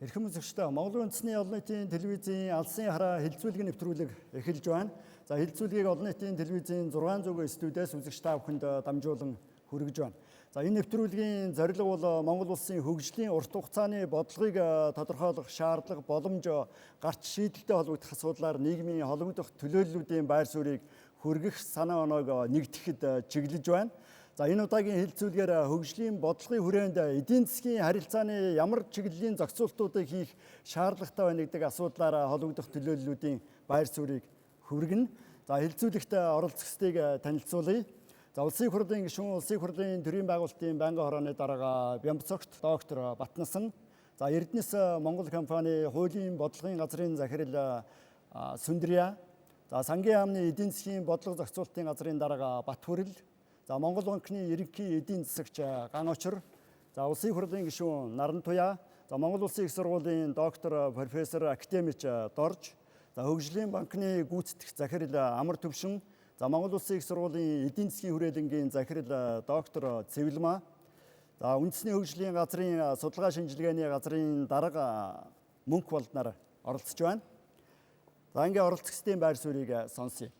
Эрхэм үзэгчдээ Монгол Улсын олон нийтийн телевизийн Алсын хараа хэлцүүлэг нэвтрүүлэг эхэлж байна. За хэлцүүлгийг олон нийтийн телевизийн 600 студиэс үзэгч та бүхэнд дамжуулан хүргэж байна. За энэ нэвтрүүлгийн зорилго бол Монгол Улсын хөгжлийн урт хугацааны бодлогыг тодорхойлох шаардлага, боломж гарч шийдэлтэй холбогдох асуудлаар нийгмийн холбогдох төлөөллүүдийн байр суурийг хүргэх санаа оноог нэгтгэхэд чиглэж байна. За энэ удаагийн хэлцүүлгээр хөгжлийн бодлогын хүрээнд эдийн засгийн харилцааны ямар чиглэлийн зохицуултуудыг хийх шаардлагатай байна гэдэг асуудлаар холбогдох төлөөллүүдийн байр суурийг хүргэнэ. За хэлцүүлэгт оролцогчдыг танилцуулъя. За улсын хурлын гишүүн, улсын хурлын төрийн байгуулалтын байнгын хорооны дарга Бямбцогт доктор Батнасан. За Эрдэнэс Монгол компани хуулийн бодлогын газрын захирал Сүндрия. За сангийн яамны эдийн засгийн бодлого зохицуулалтын газрын дарга Батхүрэл. За Монгол банкны ерөнхий эдийн засагч Ганочор. За улсын хурлын гишүүн Нарантуяа. За Монгол Улсын их сургуулийн доктор профессор академич Дорж. За хөгжлийн банкны гүйцэтгэх захирал Амар Төвшин. За Монгол Улсын их сургуулийн эдийн засгийн хүрээлэнгийн захирал доктор Цэвэлмаа. За үндэсний хөгжлийн газрын судалгаа шинжилгээний газрын дарга Мөнх Болднаар оролцож байна. За ингээ оролцогчдын байр суурийг сонсъё.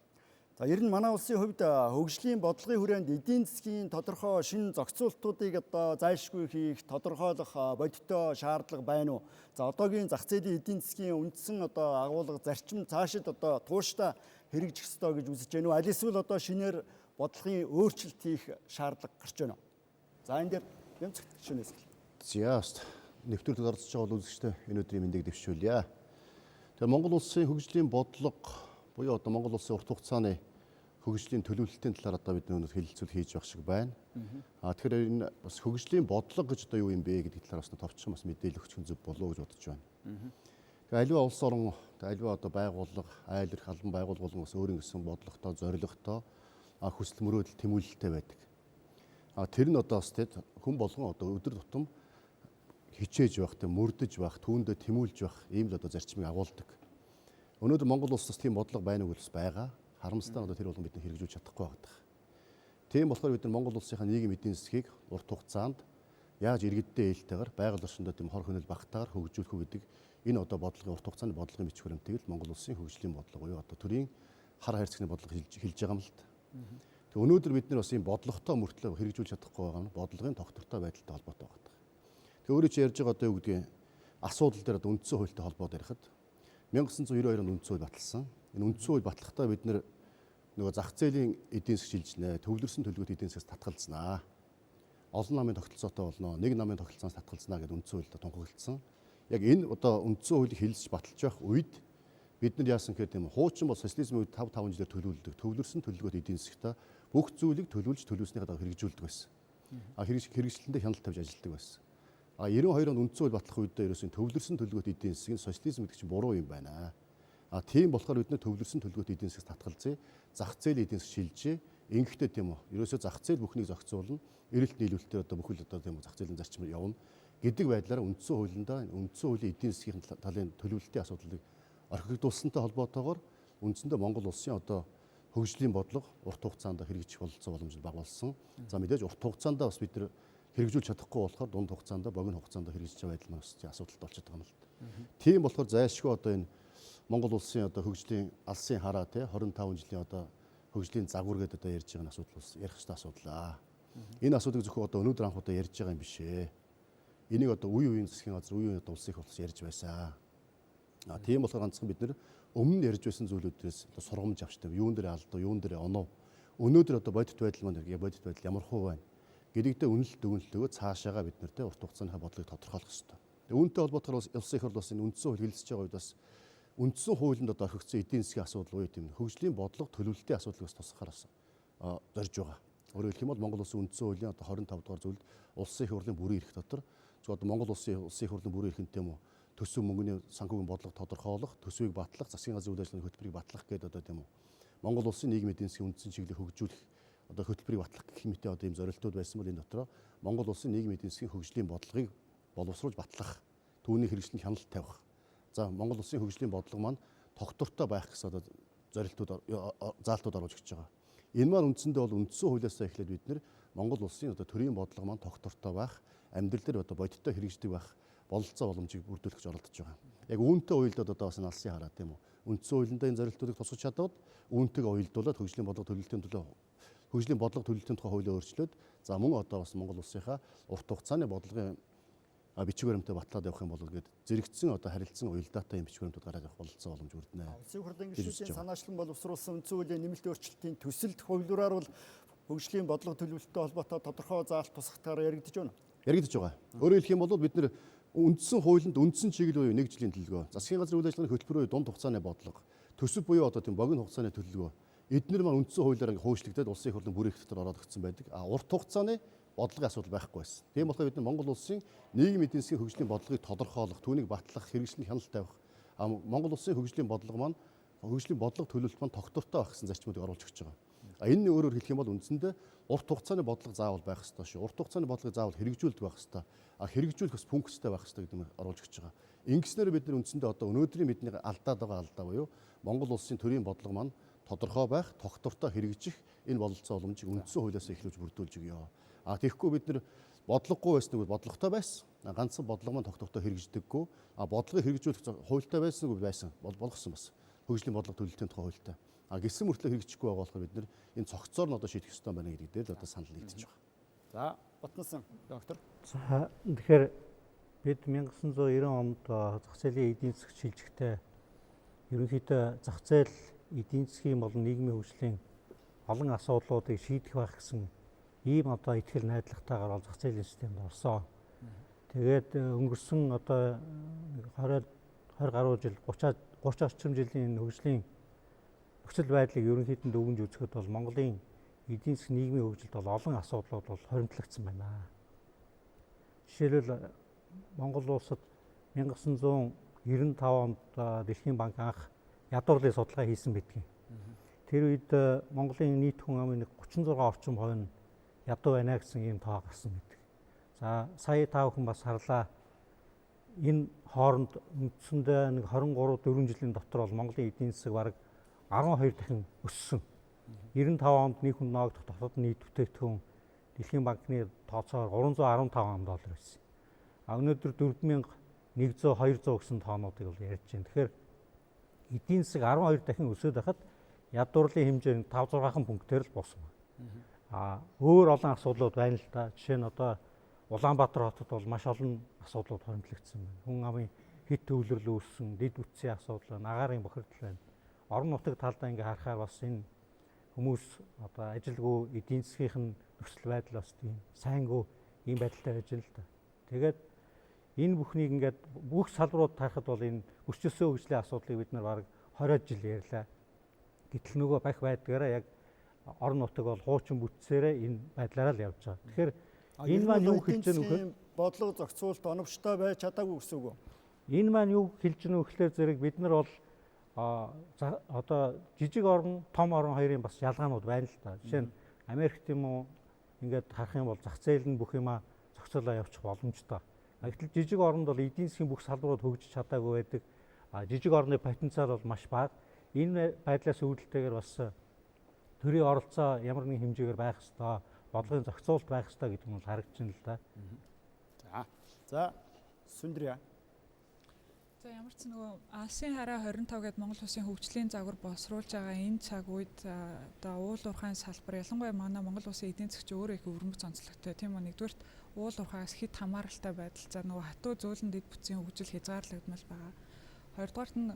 За ер нь манай улсын хувьд хөгжлийн бодлогын хүрээнд эдийн засгийн тодорхой шинэ зохицуултуудыг зайлшгүй хийх, тодорхойлох бодиттой шаардлага байна уу? За одоогийн зах зээлийн эдийн засгийн үндсэн агуулга зарчим цаашид тууштай хэрэгжих ёстой гэж үзэж байна уу? Аль эсвэл шинээр бодлогын өөрчлөлт хийх шаардлага гарч байна уу? За энэ дээр Бямбцогт гишүүнээс За нэвтрүүлэгт оролцож байгаа үзэгчдээ энэ өдрийн мэндийг дэвшүүлье. Тэгэхээр Монгол Улсын хөгжлийн бодлого буюу Монгол Улсын урт хугацааны хөгжлийн төлөвлөлтийн талаар бид өнөөдөр хэлэлцүүл хийж явах шиг байна. Тэгэхээр энэ бас хөгжлийн бодлого гэж юу юм бэ гэдэг талаар бас товчхон бас мэдээлэл өгөх зөв болов уу гэж бодож байна. Тэгэхээр аливаа улс орон, аливаа байгууллага, айл эрх албан байгууллагын бас өөрийн гэсэн бодлоготой, зорилготой хүсэл мөрөөдөл тэмүүлэлтэй байдаг. Тэр нь бас хүн болгон өдөр тутам хичээж байх, мөрдөж байх, түүндээ тэмүүлж байх ийм л зарчмыг агуулдаг. Өнөөдөр Монгол улсаас тийм бодлого байна уу гэж байгаа. Харамсалтай нь тэр болон бид хэрэгжүүлж чадахгүй байдаг. Тийм болохоор бид Монгол улсынхаа нийгэм эдийн засгийг урт хугацаанд яаж иргэддээ ээлтэйгээр байгаль орчиндөө тийм хор хөнөөл багтаагаар хөгжүүлэх үү гэдэг энэ бодлогын урт хугацааны бодлогын бичиг баримтыг л Монгол улсын хөгжлийн бодлого буюу төрийн хараа хайрцагны бодлого хэлж байгаа юм л та. Тэг өнөөдөр бид бас ийм бодлоготой мөртлөө хэрэгжүүлж чадахгүй байгаа нь бодлогын тогтвортой байдалтай холбоотой байгаа. Тэг өөрөө чи ярьж байгаа юу гэдгийг асуудал дээр үндсэн хуультай холбоод ярихад 1992 онд үндсэн хууль баталсан. Энэ үндсэн хууль батлахдаа бид нөгөө зах зээлийн эдийн засаг шилжнэ, төвлөрсөн төлөвлөгөөт эдийн засгаас татгалзнаа. Олон намын тогтолцоотой болно, нэг намын тогтолцоос татгалзнаа гэдэг үндсэн хуульд тунхаглагдсан. Яг энэ үндсэн хуулийг хэлэлцэж баталж байх үед бид нар яасан гэхээр тийм хуучин бол социализмын үед 5 жилээр төлөвлөдөг, төвлөрсөн төлөвлөгөөт эдийн засагта бүх зүйлийг төлөвлөж төлөвснийхээ хэрэгжүүлдэг байсан. Хэрэгжлэндээ хяналт тавьж ажилладаг байсан. 92 онд үндсэн хууль батлах үедээ ерөөсөн төвлөрсөн төлөвлөгөөт эдийн засгийн социализм гэдэг чинь буруу юм байна. Тийм болохоор бид нэ төвлөрсөн төлөвлөгөөт эдийн засгаас татгалзъя, зах зээлийн эдийн засаг шилжиж, ингэхдээ тийм үү. Ерөөсөө зах зээл бүхнийг зохицуулна, эрэлт нийлүүлэлтээр бүхэл тийм үү зах зээлийн зарчмаар явна гэдэг байдлаар үндсэн хуулийн эдийн засгийн талын төлөвлөлтийн асуудлыг орхигдуулсантай холбоотойгоор үндсэндээ Монгол улсын хөгжлийн бодлого урт хугацаанд хэрэгжих бололцоо боломжийг багуулсан. За мэдээж урт хугацаанд бас бид нар хэрэгжүүлж чадахгүй болохоор дунд хугацаанд, богино хугацаанд хэрэгжиж байгаа байдал маань асуудалтай болчиход байгаа юм л. Тийм болохоор зайлшгүй энэ Монгол улсын хөгжлийн алсын хараа 25 жилийн хөгжлийн загвар гэдэг ярьж байгаа асуудал бас ярих ёстой асуудал. Энэ асуудлыг зөвхөн өнөөдөр анх ярьж байгаа юм биш ээ. Энийг үе үеийн засгийн газар, үе үеийн улсын их улс ярьж байсан. Тийм болохоор ганцхан бид нар өмнө ярьж байсан зүйлүүдээс сургамж авч юун дээр алдав, юун дээр онов. Өнөөдөр бодит байдал маань бодит байдал ямар хөө байна гэдэгтээ үнэлт өгнөлтөө цаашаага бид нарт урт хугацааны бодлогыг тодорхойлох ёстой. Үүнтэй холбоотойгоор улсын их хурл бас энэ үндсэн хууль хэлэлцэж байгаа үед бас үндсэн хуулинд орхигдсон эдийн засгийн асуудал буюу тийм хөгжлийн бодлого төлөвлөлтийн асуудлыг бас тусахаар зорж байгаа. Өөрөөр хэлэх юм бол Монгол улсын үндсэн хуулийн 25 дугаар зүйлд улсын их хурлын бүрэн эрх дотор Монгол улсын их хурлын бүрэн эрхэнд тийм үү төсөв мөнгөний санхүүгийн бодлого тодорхойлох, төсвийг батлах, засгийн газрын үйл ажиллагааны хөтөлбөрийг батлах гэдэг тийм үү Монгол улсын нийгмийн эдийн засгийн үндсэн чиглэлийг хөгжүүлэх хөтөлбөрийг батлах гэх мэт ийм зорилтууд байсан бол энэ дотор Монгол улсын нийгмийн эдийн засгийн хөгжлийн бодлогыг боловсруулж батлах, түүний хэрэгжлэнд хяналт тавих. За Монгол улсын хөгжлийн бодлого маань тогтвортой байх гэсэн зорилтууд заалтууд оруулж өгч байгаа. Энэ маань үндсэндээ бол үндсэн хуулиасаа эхлээд бид нэр Монгол улсын төрийн бодлого маань тогтвортой байх, амьдрал дээр бодиттой хэрэгждэг байх бололцоо боломжийг бүрдүүлэх гэж оролдож байгаа. Яг үүнтэй уялдаад одоо бас энэ алсын хараа тийм үү. Үндсэн хуулиндаа энэ зорилтуудыг тусгаж чадвал үүнтэйгээ уялдуулаад хөгжлийн бодлого төлөвлөлтийн тухай хуулиа өөрчлөөд за мөн одоо бас Монгол улсынхаа урт хугацааны бодлогын бичиг баримтаа батлаад явах юм бол гээд зэрэгцсэн одоо харилцсан уялдаатай юм бичиг баримтууд гараад явах бололцоо боломж бүрднэ. Улсын хурлын гишүүдийн санаачлан боловсруулсан үндсэн хуулийн нэмэлт өөрчлөлтийн төсөлд хувилбараар бол хөгжлийн бодлого төлөвлөлттэй холбоотой тодорхой заалт тусгахтаар яригдж байна. Яригдж байгаа. Өөрөөр хэлэх юм бол бид нэр үндсэн хуулинд үндсэн чиглэл буюу 1 жилийн төлөвлөгөө, засгийн газрын үйл ажиллагааны хөтөлбөр буюу дунд хугацааны бодлого, төсөв буюу одоо тийм богино хугацааны төлөвлөгөө эдгээр маань үндсэн хуулиар ингээ хөөшлөгдөд улсын их хурлын бүрийн дотор ороод ирсэн байдаг. Урт хугацааны бодлогын асуудал байхгүй байсан. Тийм болохоор бид Монгол улсын нийгмийн эдийн засгийн хөгжлийн бодлогыг тодорхойлох, түүнийг батлах, хэрэгжлэн хяналт тавих. Монгол улсын хөгжлийн бодлого маань хөгжлийн бодлого төлөвлөлт маань тогтвортой байх гэсэн зарчмуудыг оруулж өгч байгаа. Энэ өөрөөр хэлэх юм бол үндсэндээ урт хугацааны бодлого заавал байх ёстой шүү. Урт хугацааны бодлогыг заавал хэрэгжүүлдэг байх ёстой. Хэрэгжүүлэх бас функцтэй байх ёстой гэдэг нь оруулж өгч байгаа. Ингэснээр бид нар үндсэндээ одоо өнөөдрийн бидний алдаад байгаа алдаа буюу Монгол улсын төрийн бодлого маань тодорхой байх, тогтвортой хэрэгжих энэ бололцоо боломжийг үндсэн хуулиас эхлүүлж бүрдүүлж өгье. Тэгэхгүй бид нар бодлогогүй байсныг бодлоготой байсан. Ганцхан бодлого маань тогтвортой хэрэгждэггүй. Бодлогыг хэрэгжүүлэх хуультай байсан болгосон бас. Хөгжлийн бодлого төлөвлөлтийн тухай хуультай. Гисэн мөртлөө хэрэгжихгүй байгаа болохоор бид нар энэ цогцоор нь одоо шийдэх ёстой байна гэдэг дээр л одоо санал нийтэж байгаа. За, Батнасан доктор. За, тэгэхээр бид 1990 онд зах зээлийн эдийн засаг шилжихтэй ерөнхийдөө зах зээл эдийн засгийн болон нийгмийн хөгжлийн олон асуудлуудыг шийдэх байх гэсэн ийм одоо ихтгэл найдвартайгаар зах зээлийн системд орсон. Тэгээд өнгөрсөн одоо 20 гаруй жил 30 орчим жилийн хөгжлийн нөхцөл байдлыг ерөнхийдөө өвгөнж үзэхэд бол Монголын эдийн засгийн нийгмийн хөгжилд бол олон асуудлууд бол хоримтлагдсан байна. Жишээлбэл Монгол улсад 1995 онд Дэлхийн банк анх ядуурлын судалгаа хийсэн байдгийг. Тэр үед Монголын нийт хүн амын 36 орчим хувь нь ядуу байна гэсэн ийм тоо гарсан байдаг. За сая та бүхэн бас харлаа. Энэ хооронд үндсэндээ 23-4 жилийн дотор бол Монголын эдийн засаг бараг 12 дахин өссөн. 95 онд нийт хүн ноогдох дотоод нийт бүтээгдэхүүн Дэлхийн банкны тооцоогоор $315 байсан. Өнөөдөр 4100-200 гэсэн тоонуудыг бол ярьж байна. Тэгэхээр эдийн засаг 12 дахин өсөд байхад ядуурлын хэмжээ 5-6 пунктээр л буусан. Өөр олон асуудлууд байна л да. Жишээ нь одоо Улаанбаатар хотод бол маш олон асуудлууд хоримтлагдсан байна. Хүн амын хэд төвлөрөл үүссэн, дэд бүтцийн асуудал байна, агаарын бохирдол байна. Орон нутаг талдаа ингээ харахаар бас энэ хүмүүс одоо ажилгүй эдийн засгийн нөхцөл байдал бас тийм сайнгүй ийм байдалтай байж байна л да. Тэгээд энэ бүхнийг ингээд бүх салбарууд харахад бол энэ өрчилсөн хөгжлийн асуудлыг бид нар бараг 20 жил ярьлаа. Гэтэл нөгөө бах байдгаараа яг орон нутаг бол хуучин бүтцээрээ энэ байдлаараа л явж байгаа. Тэгэхээр энэ маань юу хэлж байгаа нөхөр бодлого зохицуулт оновчтой байж чадаагүй гэсэн үг үү? Энэ маань юу хэлж байгаа нөхөрлөөр зэрэг бид нар бол одоо жижиг орон, том орон хоёрын бас ялгаанууд байна л да. Жишээ нь Америкт юм уу ингээд харах юм бол зах зээл нь бүх юмаа зохицуулаад явчих боломжтой. Гэтэл жижиг оронд бол эдийн засгийн бүх салбарууд хөгжиж чадаагүй байдаг. Жижиг орны потенциал бол маш бага. Энэ байдлаас үүдэлтэйгээр бас төрийн оролцоо ямар нэгэн хэмжээгээр байх ёстой, бодлогын зохицуулалт байх ёстой гэдэг нь харагдчихна л да. За, Сүндрия. За ямар ч нөгөө Алсын хараа 25 гээд Монгол Улсын хөгжлийн загвар боловсруулж байгаа энэ цаг үед одоо уул уурхайн салбар ялангуяа манай Монгол Улсын эдийн засгч өөрөө их өвөрмөц онцлогтой тийм үү. Нэгдүгürt уул уурхаас хэд хамааралтай байдал за нөгөө хатуу зөөлөн дэд бүтцийн хөгжил хязгаарлагдмал байгаа. Хоёрдугаарт нь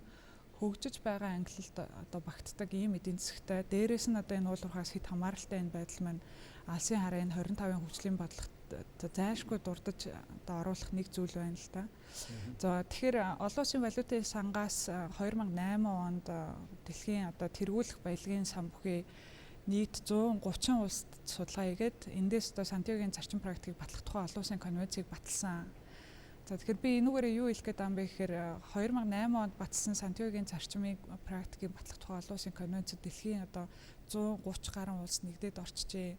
хөгжиж байгаа ангиллалд одоо багтдаг ийм эдийн засгтай дээрээс нь одоо энэ уул уурхаас хэд хамааралтай энэ байдал маань Алсын хараа энэ 25-ын хөгжлийн бодлогот зайлшгүй дурдж одоо оруулах нэг зүйл байна л да. За тэгэхээр олон улсын валютын сангаас 2008 онд дэлхийн одоо тэргүүлэх баялагын сан бүхий нийт 130 улсад судалгаа хийгээд эндээс одоо Сантьягогийн зарчим практикийг батлах тухай олон улсын конвенцийг баталсан. За тэгэхээр би энүүгээрээ юу хэлэх гээд байгаа юм бэ гэхээр 2008 онд баталсан Сантьягогийн зарчмын практикийг батлах тухай олон улсын конвенцэд дэлхийн одоо 130 гаруй улс нэгдээд орчжээ.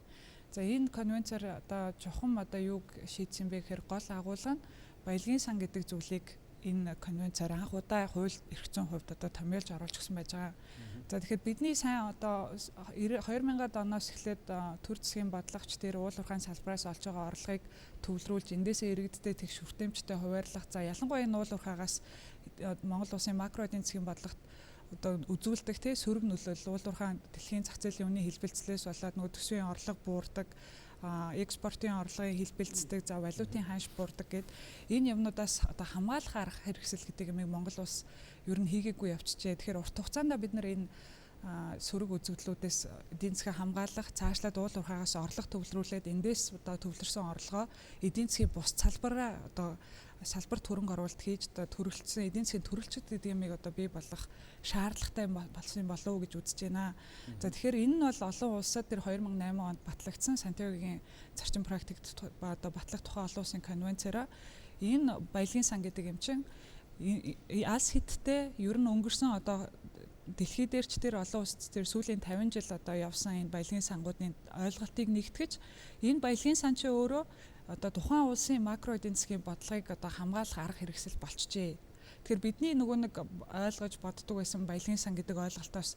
За энэ конвенцээр одоо чухам одоо юуг шийдсэн бэ гэхээр гол агуулга нь баялагын сан гэдэг зүйлийг энэ конвенцаар анх удаа хууль эрх зүйн хувьд одоо томьёолж оруулж өгсөн байж байгаа. За тэгэхээр бидний сайн одоо 2000-ад оноос эхлээд төр засгийн бодлогч дээр уул уурхайн салбараас олж байгаа орлогыг төвлөрүүлж эндээсээ иргэдтэй тэгш хүртээмжтэй хуваарлах. За ялангуяа энэ уул уурхаагаас Монгол Улсын макро эдийн засгийн бодлогот одоо үзүүлдэг те сөрөг нөлөөлөл уул уурхайн дэлхийн зах зээлийн үнийн хэлбэлцлээс болоод нөгөө төсвийн орлого буурдаг, экспортын орлогын хэлбэлцдэг, за валютын ханш буурдаг гэд энэ юмнуудаас одоо хамгаалах арга хэрэгсэл гэдэг юмыг Монгол улс ер нь хийгээгүй явчихжээ. Тэгэхээр урт хугацаанд бид нар энэ сөрөг үзэгдлүүдээс эдийн засгийг хамгаалах, цаашлаад уул уурхаагаас орлого төвлөрүүлээд эндээс одоо төвлөрсөн орлогоо эдийн засгийн бус салбараа одоо салбар төрөнг оруулалт хийж одоо төрөлцсөн эдийн засгийн төрөлчд гэдэг юмыг одоо бий болгох шаардлагатай болсон болов уу гэж үзэж байна. За тэгэхээр энэ нь бол олон улсад тэр 2008 онд батлагдсан Сантьягогийн зарчим практикт одоо батлах тухай олон улсын конвенцаараа энэ баялагын сан гэдэг юм чинь алс хиттэй ер нь өнгөрсөн одоо дэлхий дээр ч тэр олон улсад тэр сүүлийн 50 жил одоо явсан энэ баялагын сангуудын ойлголтыг нэгтгэж энэ баялагын сан чи өөрөө одоо тухайн улсын макро эдийн засгийн бодлогыг одоо хамгаалах арга хэрэгсэл болчихжээ. Тэгэхээр бидний нөгөө нэг ойлгож боддог байсан баялагын сан гэдэг ойлголтоос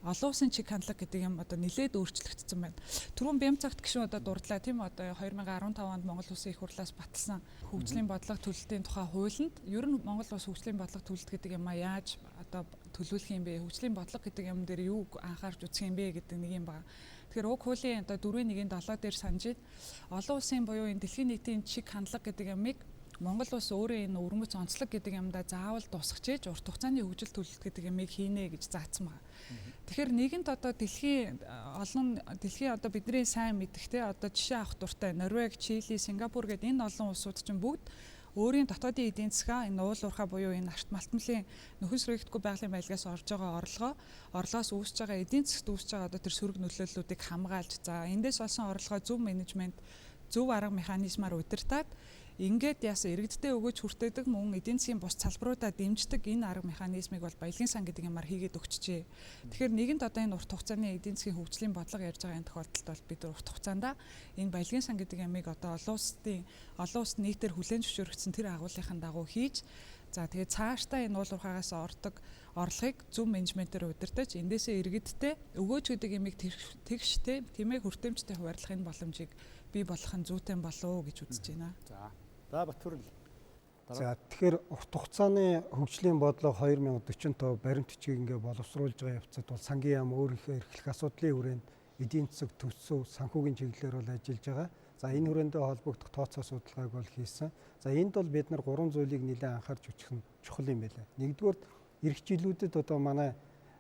олон улсын чиг хандлага гэдэг юм одоо нэлээд өөрчлөгдсөн байна. Түрүүн Бямцагт гişүн одоо дурдлаа тийм одоо 2015 онд Монгол Улсын их хурлаас баталсан хөгжлийн бодлого төлөлтийн тухай хуулинд ер нь Монгол Улс хөгжлийн бодлого төлөлт гэдэг юм а яаж одоо төлөвлөх юм бэ? Хөгжлийн бодлого гэдэг юм дээр юу анхаарч үзэх юм бэ гэдэг нэг юм байна. Тэгэхээр уг хуулийн одоо 4.1-7 дээр санджид олон улсын буюу энэ дэлхийн нийтийн чиг хандлага гэдэг ямыг Монгол улс өөрөө энэ өвөрмөц онцлог гэдэг юмдаа заавал тусгаж урт хугацааны хөгжил төлөлт гэдэг ямыг хийнэ гэж заасан байна. Тэгэхээр нэгэнт одоо дэлхийн одоо бидний сайн мэдхтэй одоо жишээ авах дуртай Норвеги, Чили, Сингапур гэдэг энэ олон улсууд чинь бүгд өөрийн дотоодын эдийн засгаа энэ уул уурхай буюу энэ арт малтмлын нөхөн сөрөгдөггүй байгалийн баялагаас орж байгаа орлогоос үүсэж байгаа эдийн засгт үүсэж байгаа одоо тэр сөрөг нөлөөллүүдийг хамгаалж за эндээс олсон орлогоо зөв менежмент, зөв арга механизмаар удирдаад ингээд яасан иргэдтэй өгөөж хүртээдэг мөн эдийн засгийн бус салбаруудаа дэмждэг энэ арга механизмыг бол баялагын сан гэдэг юмар хийгээд өгчжээ. Тэгэхээр нэгэнт одоо энэ урт хугацааны эдийн засгийн хөгжлийн бодлого ярьж байгаа энэ тохиолдолд бол бид урт хугацаанд энэ баялагын сан гэдэг ямыг одоо олон улсад нийтээр хүлээн зөвшөөрөгдсөн тэр агуулгын дагуу хийж за тэгээд цаашдаа энэ уул уурхаагаас ордог орлогыг зөв менежментээр удирдах, эндээсээ иргэдтэй өгөөж гэдэг ямыг тэгштэй тиймээ хүртээмжтэй хуваарлахын боломжийг бий болгох нь зүйтэй болов уу гэж үзэж байна. За Батүрл. За тэгэхээр урт хугацааны хөгжлийн бодлого 2045 баримт бичгийг ингээ боловсруулж байгаа явцад бол сангийн яам өөрийнхөө эрхлэх асуудлын хүрээнд эдийн засаг төсөв санхүүгийн чиглэлээр бол ажиллаж байгаа. За энэ хүрээндээ холбогдох тооцоо судалгааг бол хийсэн. За энд бол бид нар 3 зүйлийг нэлээд анхаарч үзэх нь чухал юм байна. Нэгдүгээр эх жилүүдэд одоо манай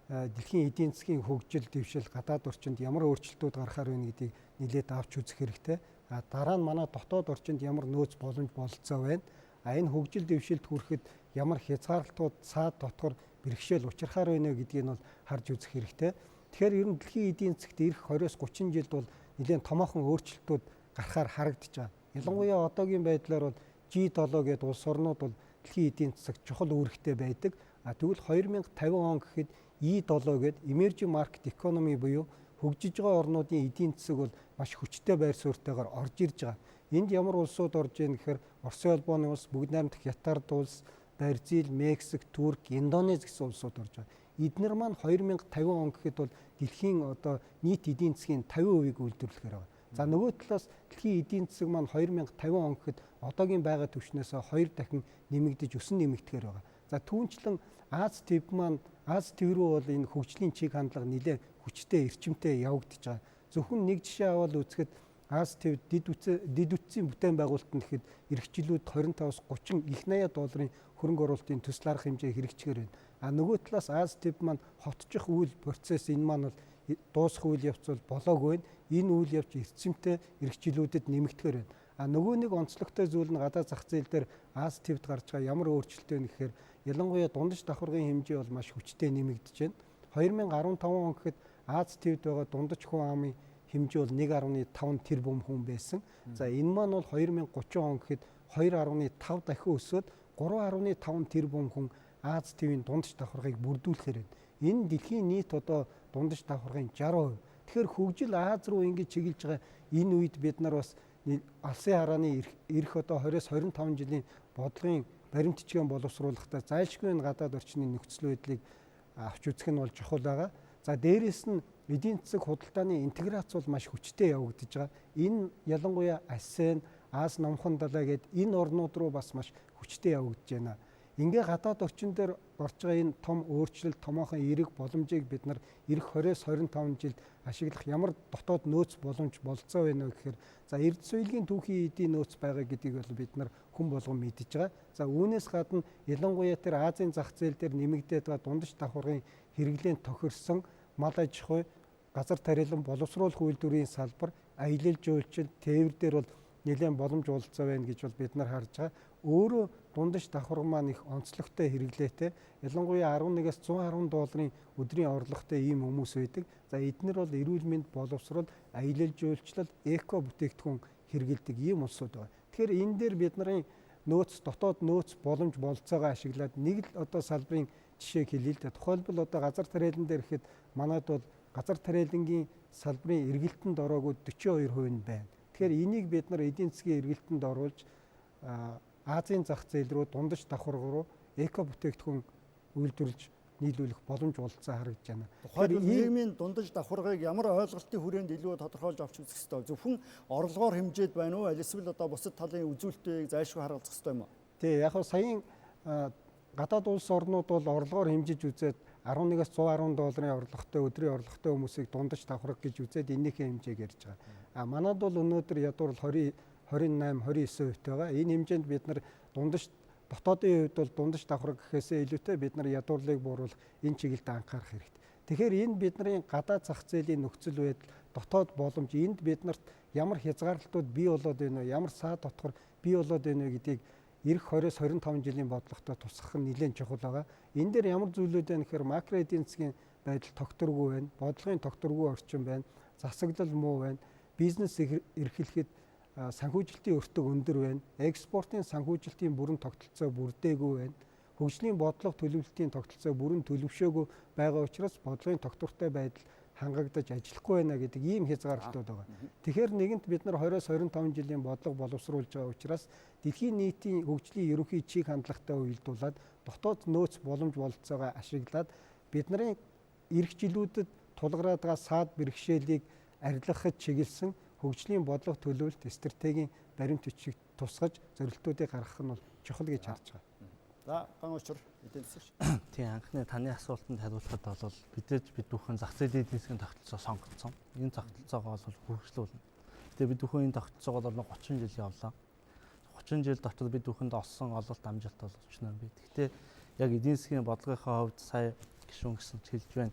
дэлхийн эдийн засгийн хөгжил дэвшил гадаад орчинд ямар өөрчлөлтүүд гарахаар байна гэдгийг нэлээд авч үзэх хэрэгтэй. Дараа нь манай дотоод орчинд ямар нөөц боломж бололцоо байна. Энэ хөгжил дэвшилд хүрэхэд ямар хязгаарлалтууд цаад дотор бэрхшээл учрахаар байна гэдгийг нь бол харж үзэх хэрэгтэй. Тэгэхээр ер нь дэлхийн эдийн засгт ирэх 20-30 жилд бол нэлээд томоохон өөрчлөлтүүд гарахаар харагдаж байгаа. Ялангуяа одоогийн байдлаар бол G7 гэдэг улс орнууд бол дэлхийн эдийн засагт чухал үүрэгтэй байдаг. Тэгвэл 2050 он гэхэд E7 гэдэг Emerging Market Economy буюу хөгжиж байгаа орнуудын эдийн засаг бол маш хүчтэй байр суурьтайгаар орж ирж байгаа. Энд ямар улсууд орж ийн гэхээр Оросын улбооны улс, бүгд найрамдах Хятад улс, Бразил, Мексик, Турк, Индонез гэсэн улсууд орж байгаа. Эднэр маань 2050 он гэхэд бол дэлхийн одоо нийт эдийн засгийн 50%-ийг үйлдвэрлэхээр байгаа. За нөгөө талаас дэлхийн эдийн засаг маань 2050 он гэхэд одоогийн байгаа түвшнээс 2 дахин нэмэгдэж өсөн нэмэгдэхээр байгаа. За түүнчлэн Аз төв рүү бол энэ хөгжлийн чиг хандлага нэлээд хүчтэй эрчимтэй явагдаж байгаа. Зөвхөн нэг жишээ аваад үзэхэд Аз төв дид үтсийн бүтээн байгуулалтанд гэхэд эх жилүүд 25-аас 30 их $80 хөрөнгө оруулалтын төсөл арга хэмжээ хэрэгжихээр байна. Нөгөө талаас Аз төв маань хотчих үйл процесс энэ маань бол дуусах үйл явц бол болоогүй байна. Энэ үйл явц эрчимтэй эх жилүүдэд нэмэгдэхээр байна. Нөгөө нэг онцлогтой зүйл нь гадаад зах зээл дээр Аз төвд гарч байгаа ямар өөрчлөлт вэ гэхээр ялангуяа дундаж давхаргын хэмжээ бол маш хүчтэй нэмэгдэж байна. 2015 он гэхэд Аз төвд байгаа дундаж хүн амын хэмжээ бол 1.5 тэрбум хүн байсан. За энэ маань бол 2030 он гэхэд 2.5 дахин өсөөд 3.5 тэрбум хүн Аз төвийн дундаж давхаргыг бүрдүүлэхээр байна. Энэ дэлхийн нийт одоо дундаж давхаргын 60%. Тэгэхээр хөгжил Аз руу ингэж чиглэж байгаа энэ үед бид нар бас Алсын харааны эх одоо 20-25 жилийн бодлогын баримтчгийн боловсруулахдаа зайлшгүй гадаад орчны нөхцөл байдлыг авч үзэх нь бол чухал байгаа. За дээрээс нь эдийн засаг худалдааны интеграц бол маш хүчтэй явагдаж байгаа. Энэ ялангуяа АСЕАН, Аз номхон далай гээд энэ орнууд руу бас маш хүчтэй явагдаж байна. Ингээ гадаад орчин дээр орж байгаа энэ том өөрчлөлт, томоохон эерэг боломжийг бид нар эх 20-25 жилд ашиглах ямар дотоод нөөц боломж болцоо байна вэ гэхээр за эрдэнэ соёлын түүхийн эдийн нөөц байгаа гэдгийг бол бид нар хүн болгон мэдж байгаа. За үүнээс гадна ялангуяа тэр Азийн зах зээл дээр нэмэгдээд байгаа дундаж давхаргын хэрэглээнд тохирсон мал аж ахуй, газар тариалан боловсруулах үйлдвэрийн салбар, аялал жуулчлал, тээвэр дээр бол нэлээд боломж болцоо байна гэж бол бид нар харж байгаа. Өөрөө дундаж давхарга маань их онцлогтой хэрэглээтэй. Ялангуяа 11-аас 110 долларын өдрийн орлоготой ийм хүмүүс байдаг. За эднэр бол эрүүл мэнд боловсрол, аялал жуулчлал, эко бүтээгдэхүүн хэрэгэлдэг ийм улсууд байна. Тэгэхээр энэ дээр бид нарын нөөц, дотоод нөөц боломж болцоогоо ашиглаад нэг л одоо салбарын жишээг хэлье л да. Тухайлбал одоо газар тариалан дээр ихэд манайд бол газар тариалангийн салбарын эргэлтэнд ороогууд 42% нь байна. Тэгэхээр энийг бид нар эдийн засгийн эргэлтэнд оруулж Азийн зах зээл рүү, дундаж давхарга руу эко бүтээгдэхүүн үйлдвэрлэж нийлүүлэх боломж болцоо харагдаж байна. Тэгэхээр нийгмийн дундаж давхаргыг ямар ойлголтын хүрээнд илүү тодорхойлж авч үзэх ёстой. Зөвхөн орлогоор хэмжээд байна уу? Аль эсвэл одоо бусад талын үзүүлэлтийг зайлшгүй харгалзах ёстой юм уу? Тий, яг хөө саяын гадаад улс орнууд бол орлогоор хэмжиж үзээд 11-аас 110 долларын орлоготой, өдрийн орлоготой хүмүүсийг дундаж давхарга гэж үзээд энийхээ хэмжээг ярьж байгаа. Манайд бол өнөөдөр ядуур 28-29% байгаа. Энэ хэмжээнд бид нар дотоодын хувьд бол дундаж давхарга гэхээсээ илүүтэй бид нар ядуурлыг бууруулах энэ чиглэлд анхаарах хэрэгтэй. Тэгэхээр энэ бидний гадаад зах зээлийн нөхцөл байдал, дотоод боломж, энд бид нарт ямар хязгаарлалтууд бий болоод байна вэ? Ямар саад дотгор бий болоод байна вэ гэдгийг эх 20-25 жилийн бодлоготой тусгах нь нэлээд чухал байгаа. Энэ дээр ямар зүйлүүд байна гэхээр макро эдийн засгийн байдал тогтворгүй байна, бодлогын тогтворгүй орчин байна, засаглал муу байна, бизнес эрхлэхэд санхүүжилтийн өртөг өндөр байна, экспортын санхүүжилтийн бүрэн тогтолцоо бүрдээгүй байна, хөгжлийн бодлого төлөвлөлтийн тогтолцоо бүрэн төлөвшөөгүй байгаа учраас бодлогын тогтвортой байдал хангагдаж ажиллахгүй байна гэдэг ийм хязгаарлалтууд байгаа. Тэгэхээр нэгэнт бид нар 20-25 жилийн бодлого боловсруулж байгаа учраас дэлхийн нийтийн хөгжлийн ерөнхий чиг хандлагатай уялдуулаад дотоод нөөц боломж бололцоогоо ашиглаад бидний эх жилүүдэд тулгараад байгаа саад бэрхшээлийг арилгахад чиглэсэн хөгжлийн бодлого төлөвлөлт стратегийн баримт бичиг тусгаж зорилтуудыг гаргах нь бол чухал гэж харж байгаа. За, ган учир эдийн засаг. Тийм, анхны таны асуултанд хариулахад бол бид бүхэн зах зээлийн эдийн засгийн тогтолцоо сонгогдсон. Энэ тогтолцоогоо бол хөгжлүүлнэ. Тэгээ бид бүхэн энэ тогтолцоогоор 30 жил явлаа. 30 жил дотор бид бүхэнд олсон ололт амжилт бол өчнөө бий. Гэхдээ яг эдийн засгийн бодлогынхаа хувьд сая гишүүн гэсэн хэлж байна.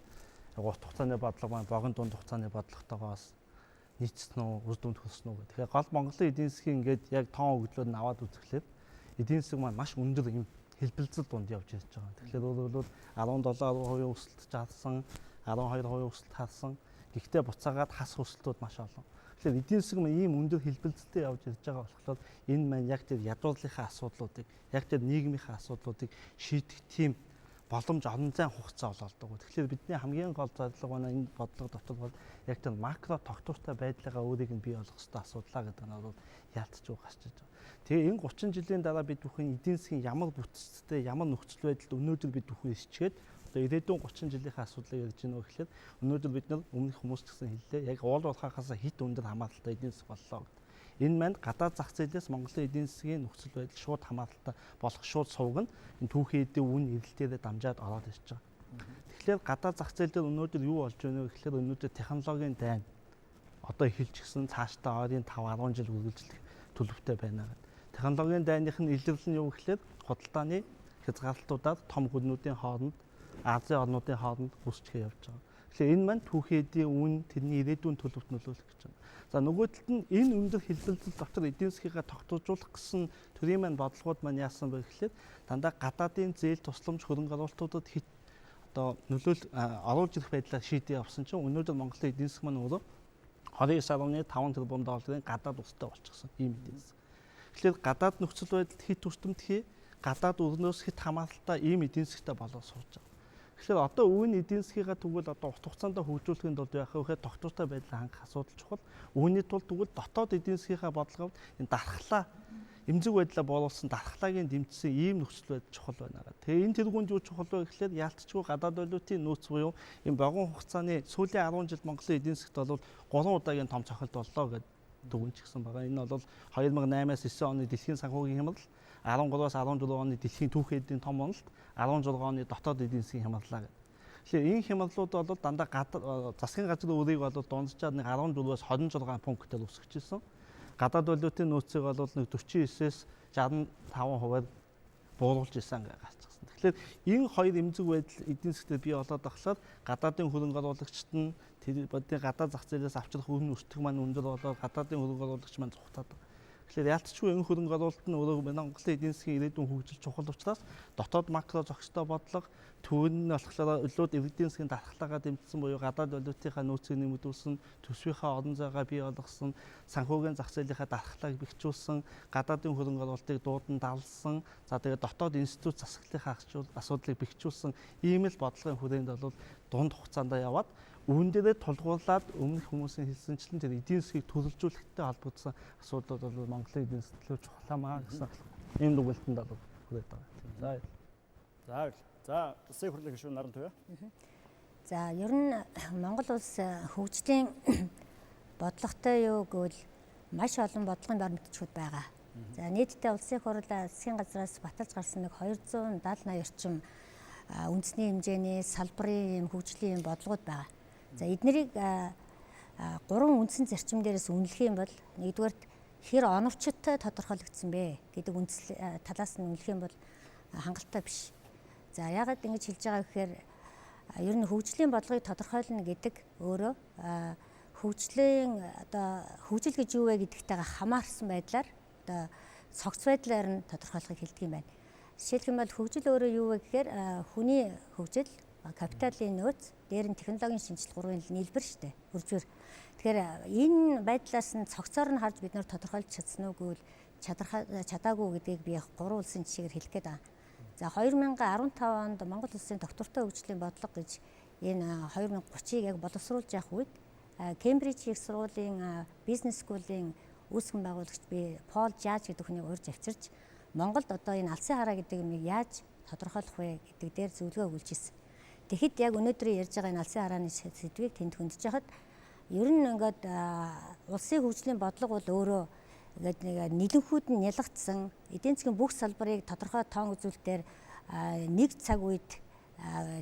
Урт хугацааны бодлого маань богино дунд хугацааны бодлоготойгоо бас нийцсэн үү, үр дүнд хүрсэн үү гэх. Тэгэхээр гол Монголын эдийн засгийн ингээд яг тоон хөгжлөд нь аваад үзэхлээр эдийн засаг маань маш өндөр юм хэлбэлзэл дунд явж ирж байгаа. Тэгэхээр өөрөөр 17% өсөлт чадсан, 12% өсөлт харсан. Гэхдээ буцаагаад хас өсөлтүүд маш олон. Тэгэхээр эдийн засаг маань ийм өндөр хэлбэлзэлтэй явж ирж байгаа болохоор энэ маань яг тэр ядуурлынхаа асуудлуудыг, яг тэр нийгмийнхаа асуудлуудыг шийдэх тийм боломж олон зайн хугацаа болоод. Тэгэхээр бидний хамгийн гол зорилго маань энэ бодлого дотор бол яг тэр макро тогтвортой байдлаа өөрийг нь бий болгох хэрэгтэй асуудлаа гэдэг нь бол яалтчгүй гарч иж байгаа. Тэгээ энэ 30 жилийн дараа бид бүхэн эдийн засгийн ямар бүтцтэй, ямар нөхцөл байдалд өнөөдөр бид бүхэн исчгээд одоо ирээдүйн 30 жилийнхаа асуудлыг ярьж байна уу гэхлээр өнөөдөр бид нар өмнөх хүмүүс ч гэсэн хэллээ. Яг уул уурхахаас хит өндөр хамааралтай эдийн засаг боллоо гэдэг. Энэ маань гадаад зах зээлээс Монголын эдийн засгийн нөхцөл байдал шууд хамааралтай болох шууд сувг нь энэ түүхийн эдийн үн эрэлтээрээ дамжаад ороод ирж байгаа. Тэгэхээр гадаад зах зээл дээр өнөөдөр юу болж байна вэ гэхлээр өнөөдөр технологийн дайн одоо эхэлж гисэн цаашдаа ойрын 5-10 жил үргэлжлэх төлөвтэй байна гэдэг. Технологийн дайных нь илэрлэл нь юу гэхлээр худалдааны хязгаарлалтуудаар том гүрнүүдийн хооронд Азийн орнуудын хооронд үсчгээ явж байгаа. Тэгэхээр энэ маань түүхийн эдийн үн тэрний ирээдүйн төлөвт нөлөөлөх гэж байна. За нөгөө талд нь энэ өндөр хэлбэлзэл дотор эдийн засгийг тогтоожуулах гэсэн төрийн маань бодлогууд маань яасан бэ гэхлээр дандаа гадаадын зээл тусламж хөрөнгө оруулалтуудад хит одоо оруулж ирэх байдлаар шийдээ авсан чинь өнөөдөр Монголын эдийн засаг маань өөрөө 29.5 тэрбум долларын гадаад устай болчихсон ийм эдийн засаг. Тэгэхээр гадаад нөхцөл байдалд хит түстэмтгий гадаад өрнөөс хит хамааралтай ийм эдийн засагтай болоод сууж байгаа. Тэгэхээр одоо үүн эдийн засгийгаа тэгвэл одоо урт хугацаанд хөгжүүлэхийн тулд яах вэ гэхээр тогтвортой байдлаа хангах асуудал чухал. Үүний тулд тэгвэл дотоод эдийн засгийнхаа бодлогоор энэ дархлаа эмзэг байдлаа буулгасан дархлаагийн дэмжсэн ийм нөхцөл байдал чухал байна. Тэгээ энэ тэргуунд юу чухал вэ гэхлээр яалтчгүй гадаад валютын нөөц буюу энэ богино хугацааны сүүлийн 10 жил Монголын эдийн засгт бол 3 удаагийн том цохилт боллоо гэдэг дүгнж гисэн байгаа. Энэ бол 2008-аас 9 оны дэлхийн санхүүгийн хямрал, 13-аас 14 оны дэлхийн түүхэн эдийн том уналт, 16 оны дотоод эдийн засгийн хямралаа гэдэг. Тэгэхээр энэ хямралууд бол дандаа засгийн газрын өрийг бол дунджаад 14-аас 26 пунктээр өсгөж ирсэн. Гадаад валютын нөөцийг бол 49-ээс 65% буулгаж ирсэн гэж гарчихсан. Тэгэхээр энэ хоёр эмзэг байдал эдийн засгт бий болоод болохоор гадаадын хөрөнгө оруулагчид нь тэр бодны гадаад зах зээлээс авчрах үнэ өртөг маань өндөр болоод гадаадын хөрөнгө оруулагч маань цухтаад байгаа. Тэгэхээр ялцчгүй энэ хөрөнгө оруулалт нь өөрөө Монголын эдийн засгийн ирээдүйн хөгжил чухал учраас дотоод макро зохистой бодлого түүн нь болохоор өлөөд эдийн засгийн дархлаагаа дэмжсэн буюу гадаад валютынхаа нөөцийг нэмэгдүүлсэн, төсвийнхаа орон зайгаа бий болгосон, санхүүгийн зах зээлийнхаа дархлааг бэхжүүлсэн, гадаадын хөрөнгө оруулалтыг дуудан давлсан, за тэгээд дотоод институт засаглалынхаа асуудлыг бэхжүүлсэн ийм л бодлогын хүрээнд бол дунд хугацаанд яваад үүн дээрээ тулгуурлаад өмнөх хүмүүсийн хэлсэнчлэн тэр эдийн засгийг төрөлжүүлэхтэй холбогдсон асуудлууд бол Монголын эдийн засгийн чухалмаа гэсэн ийм дүгнэлтэнд бол хүрээд байгаа. За улсын хурлын гишүүн Наран Туяа. За ер нь Монгол улс хөгжлийн бодлоготой юу гэвэл маш олон бодлогын баримтчууд байгаа. За нийтдээ улсын хурл засгийн газраас баталж гарсан нэг 270-80 орчим үндэсний хэмжээний салбарын хөгжлийн бодлогод байгаа. За эднэрийг 3 үндсэн зарчим дээрээс үнэлэх юм бол нэгдүгээрт хэр оновчтой тодорхойлогдсон бэ гэдэг талаас нь үнэлэх юм бол хангалттай биш. За яагаад ингэж хэлж байгаа гэхээр ер нь хөгжлийн бодлогыг тодорхойлно гэдэг өөрөө хөгжлийн хөгжил гэж юу вэ гэдэгтэйгээ хамаарсан байдлаар цогц байдлаар нь тодорхойлохыг хэлдэг юм байна. Жишээлх юм бол хөгжил өөрөө юу вэ гэхээр хүний хөгжил, капиталын нөөц, дээр нь технологийн шинжилгээ гурвын нийлбэр шүү дээ. Үржвэр. Тэгэхээр энэ байдлаас нь цогцоор нь харж бид нэр тодорхойлж чадсан уу гэвэл чадаагүй гэдгийг би 3 улсын жишээгээр хэлэх гээд байна. За 2015 онд Монгол Улсын доктортой хөгжлийн бодлого гэж энэ 2030-ыг яг боловсруулж явах үед Кембриж их сургуулийн бизнес скуулийн үүсгэн байгуулагч би Пол Жааж гэдэг хүний урьж авчирч Монголд одоо энэ алсын хараа гэдэг юмыг яаж тодорхойлох вэ гэдэг дээр зөвлөгөө өгүүлж ирсэн. Тэгэхэд яг өнөөдөр ярьж байгаа энэ алсын харааны сэдвийг тэнд хөндөж яхад ер нь ингээд улсын хөгжлийн бодлого бол өөрөө ингээд нийлэнхүүд нь нялгцсан эдийн засгийн бүх салбарыг тодорхой тоон үзүүлэлтээр нэг цаг үед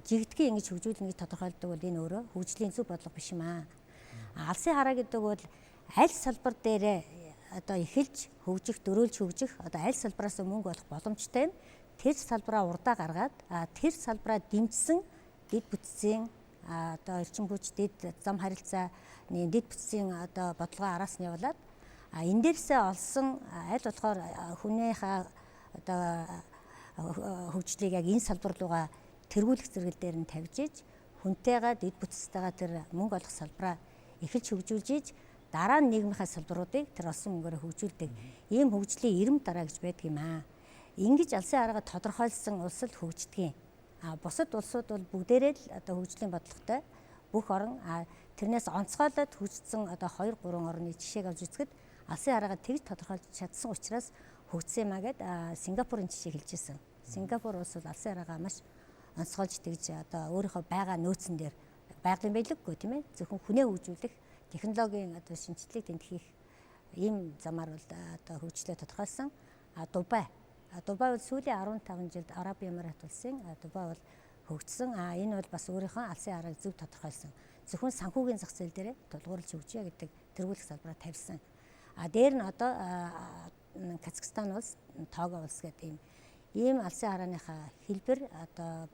жигдгийн ингэж хөгжүүлнэ гэж тодорхойлдог бол энэ өөрөө хөгжлийн зөв бодлого биш юм аа. Алсын хараа гэдэг бол аль салбар дээрээ одоо эхэлж хөгжих, дөрөөлж хөгжих одоо аль салбараас мөнгө олох боломжтой юм. Тэр салбараа урдаа гаргаад тэр салбараа дэмжсэн дэд бүтцийн одоо эрчим хүч, дэд зам харилцааны дэд бүтцийн одоо бодлогоо араас нь явуулаад энэ дээрсээ олсон аль болохоор хүнийхээ одоо хөгжлийг яг энэ салбар руугаа тэргүүлэх зэрэгэл дээр нь тавьж иж хүнтэйгээ дэд бүтцтэйгээ тэр мөнгө олох салбараа эхэлж хөгжүүлж иж дараа нь нийгмийнхаа салбаруудыг тэр олсон мөнгөөр хөгжүүлдэг ийм хөгжлийн ирэм дараа гэж байдаг юм аа. Ингэж алсын хараагаа тодорхойлсон улс л хөгждөг юм. Бусад улсууд бол бүгдээрээ л одоо хөгжлийн бодлоготой бүх орон тэрнээс онцгойлоод хөгжсөн одоо 2-3 орны жишээг авч үзэхэд алсын хараагаа тэгж тодорхойлж чадсан учраас хөгжсөн юмаа гэд Сингапурын жишээ хэлж ирсэн. Сингапур улс бол алсын хараагаа маш онцгойлж тэгж одоо өөрийнхөө байгаа нөөцөн дээр байгалийн байлггүй тийм ээ зөвхөн хүнээ хөгжүүлэх технологийн одоо шинжилгээг тэнхих ийм замаар бол одоо хөгжлөө тодорхойлсон. Дубай бол сүүлийн 15 жилд Арабын Эмират улсын Дубай бол хөгжсөн. Энэ бол бас өөрийнхөө алсын харааг зөв тодорхойлсон. Зөвхөн санхүүгийн зах зээл дээр тулгуурлаж хөгжиё гэдэг тэргүүлэх салбараа тавьсан. Дээр нь одоо Казахстан улс, Того улс гэдэг ийм алсын харааныхаа хэлбэр одоо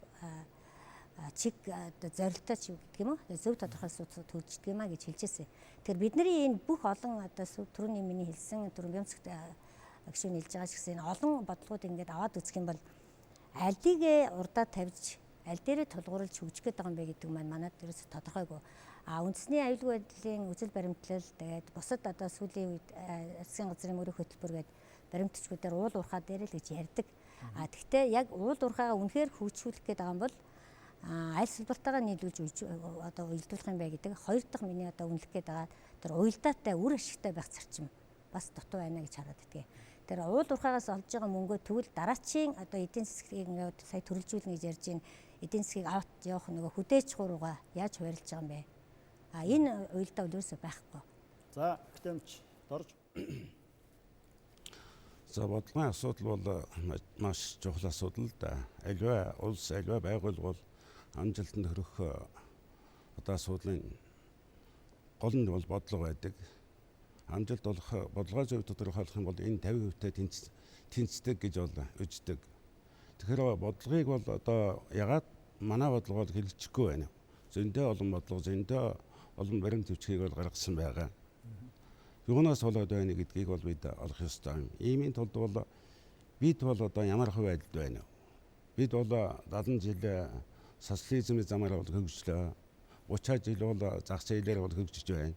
чиг одоо зорилттой ч гэдэг юм уу зөв тодорхойлсон төгждөг юм а гэж хэлж ирсэн. Тэгэхээр бидний энэ бүх олон одоо түрүүний миний хэлсэн түрүүн бямцагт гишүүн хэлж байгаа ч гэсэн олон бодлогууд ингээд аваад үзэх юм бол альдигээ урдаа тавьж аль дээрээ тулгуурлаж хөгжих гээд байгаа юм бэ гэдэг маань манайд ерөөсө тодорхойгүй. Үндэсний аюулгүй байдлын үзэл баримтлал тэгээд бусад одоо сүүлийн үед засгийн газрын мөрөх хөтөлбөр гээд баримтчгуудаар уул уурхаа дээр л гэж ярьдаг. Гэхдээ яг уул уурхаагаа үнэхээр хөгжүүлэх гээд байгаа юм бол аль салбартаагаа нийлүүлж одоо уялдуулах юм бэ гэдэг хоёр дахь миний одоо үнэлэх гээд байгаа тэр уялдаатай үр ашигтай байх зарчим бас дутуу байна гэж хараад идэгээ. Тэр уул уурхаагаас олж байгаа мөнгөө тэгвэл дараачийн одоо эдийн засгийг ингээд сая төрөлжүүлнэ гэж ярьж байна. Эдийн засгийг аваад явах нөгөө хөдөөж хуруугаа яаж хуваарлаж байгаа юм бэ? Энэ уялдаа үлээсээ байхгүй. За, Гтэмч дорж. За бодлогын асуудал бол маш чухал асуудал да. Аливаа улс, аливаа байгууллага бол амжилтанд хүрэх одоо асуудлын гол нь бол бодлого байдаг. Амжилт болох бодлогоо зөв тодорхойлох юм бол энэ 50%-тай тэнцдэг гэж бол үздэг. Тэгэхээр бодлогыг бол одоо ягаад манай бодлого бол хэрэгжихгүй байна. Зөндөө олон бодлого, зөндөө олон баримт төвчгийг бол гаргасан байгаа. Юунаас болоод байна гэдгийг бол бид олох ёстой юм. Иймийн тулд бол бид бол одоо ямар хувь байдалд байна вэ? Бид бол 70 жил социализмын замаар бол хөгжлөө. 30 жил бол зах зээлээр бол хөгжиж байна.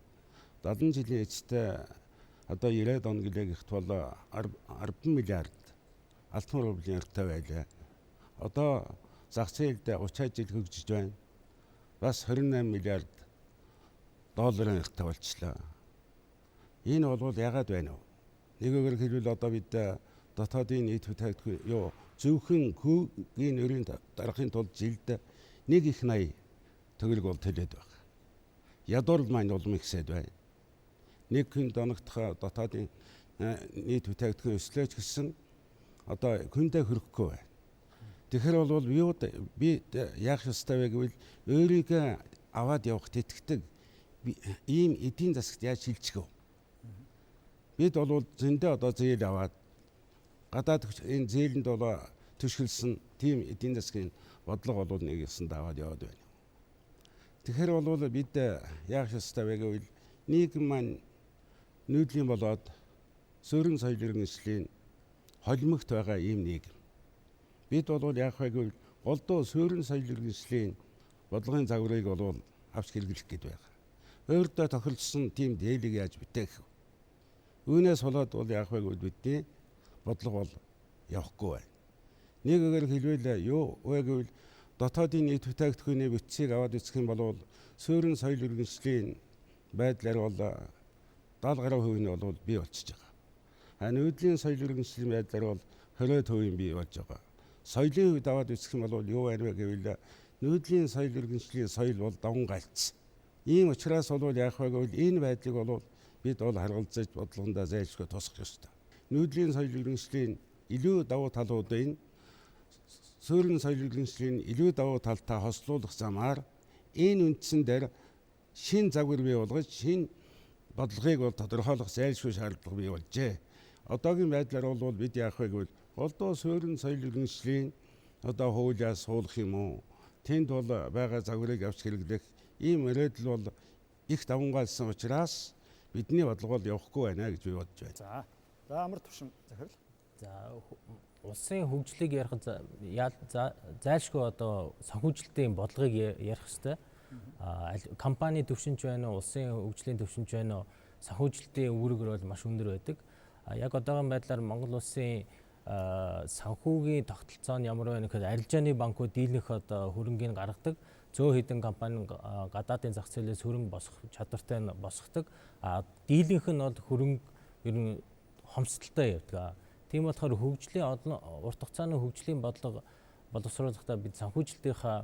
70 жилийн эцэстээ одоо 90-ад он гэлээгт бол 10 миллиард алтан рублийн өртөө байлаа. Одоо зах зээлд 30 жил хөгжиж байна. Бас 28 миллиард долларын өртөө болчихлоо. Энэ бол яагаад байна вэ? Нэгээр хэлбэл одоо бид дотоодын нийт бүтээгдэхүүн юу зөвхөн хөөгийн өрийн дарахын тулд жилд 1.80 төгрөг бол төлөөд байна. Ядуурл маань улам ихсээд байна. Нэг хүн доногдох дотоодын нийт бүтээгдэхүүн өслөөч гэсэн одоо хүндээ хүрэхгүй байна. Тэгэхээр бол би яах ёстой вэ гэвэл өөрийгөө аваад явах тэтгдэг ийм эдийн засагт яаж шилжих вэ? Бид бол зөндөө одоо зээл аваад гадаад энэ зээлэнд бол төшгөлсөн тийм эдийн засгийн бодлого бол нэг ёсонд аваад яваад байна. Тэгэхээр бол бид яах ёстой вэ гэвэл нийгэм маань нүүдлийн болоод суурин соёл иргэншлийн холимогт байгаа ийм нийгэм. Бид бол яах вэ гэвэл голдуу суурин соёл иргэншлийн бодлогын загварыг бол авч хэрэглэх гээд байгаа. Өөртөө тохиролцсон тийм дээлийг яаж бүтээх вэ? Үүнээс болоод бол яах вэ гэвэл бидний бодлого бол явахгүй байна. Нэгээр хэлбэл юу вэ гэвэл дотоодын нийт бүтээгдэхүүний бүтцийг аваад үзэх юм бол суурин соёл иргэншлийн байдлаар бол 70% нь бол бий болчихж байгаа. Нүүдлийн соёл иргэншлийн байдлаар бол 20% бий болж байгаа. Соёлын хувьд аваад үзэх юм бол юу байна вэ гэвэл нүүдлийн соёл иргэншлийн соёл бол давнгаалцсан. Ийм учраас бол яах вэ гэвэл энэ байдлыг бол бид бол харгалзаж бодлогондоо зайлшгүй тусах ёстой. Нүүдлийн соёл иргэншлийн илүү давуу талуудын суурин соёл иргэншлийн илүү давуу талтай хослуулах замаар энэ үндсэн дээр шин загвар бий болгож шин бодлогыг бол тодорхойлох зайлшгүй шаардлага бий болжээ. Одоогийн байдлаар бол бид яах вэ гэвэл голдуу суурин соёл иргэншлийн одоо хуулиас суулгах юм уу? Тэнд бол байгаа загварыг авч хэрэглэх ийм мөрөөдөл бол их давмгаалсан учраас бидний бодлого бол явахгүй байна гэж би бодож байна. За амар төвшин захирал. За улсын хөгжлийг ярих зайлшгүй одоо санхүүжилтийн бодлогыг ярих хэрэгтэй. Компани төвшинч байна уу, улсын хөгжлийн төвшинч байна уу, санхүүжилтийн үүрэг бол маш өндөр байдаг. Яг одоогийн байдлаар Монгол Улсын санхүүгийн тогтолцоо нь ямар байна гэхэд арилжааны банкуд дийлэнх одоо хөрөнгийг гаргадаг. Зөөн хэдэн компани гадаадын зах зээлээс хөрөнгө босгох чадвартай босгодог. Дийлэнх нь бол хөрөнгө ер нь хомсдолтой явдаг. Тийм болохоор хөгжлийн урт хугацааны хөгжлийн бодлого боловсруулахдаа бид санхүүжилтийнхаа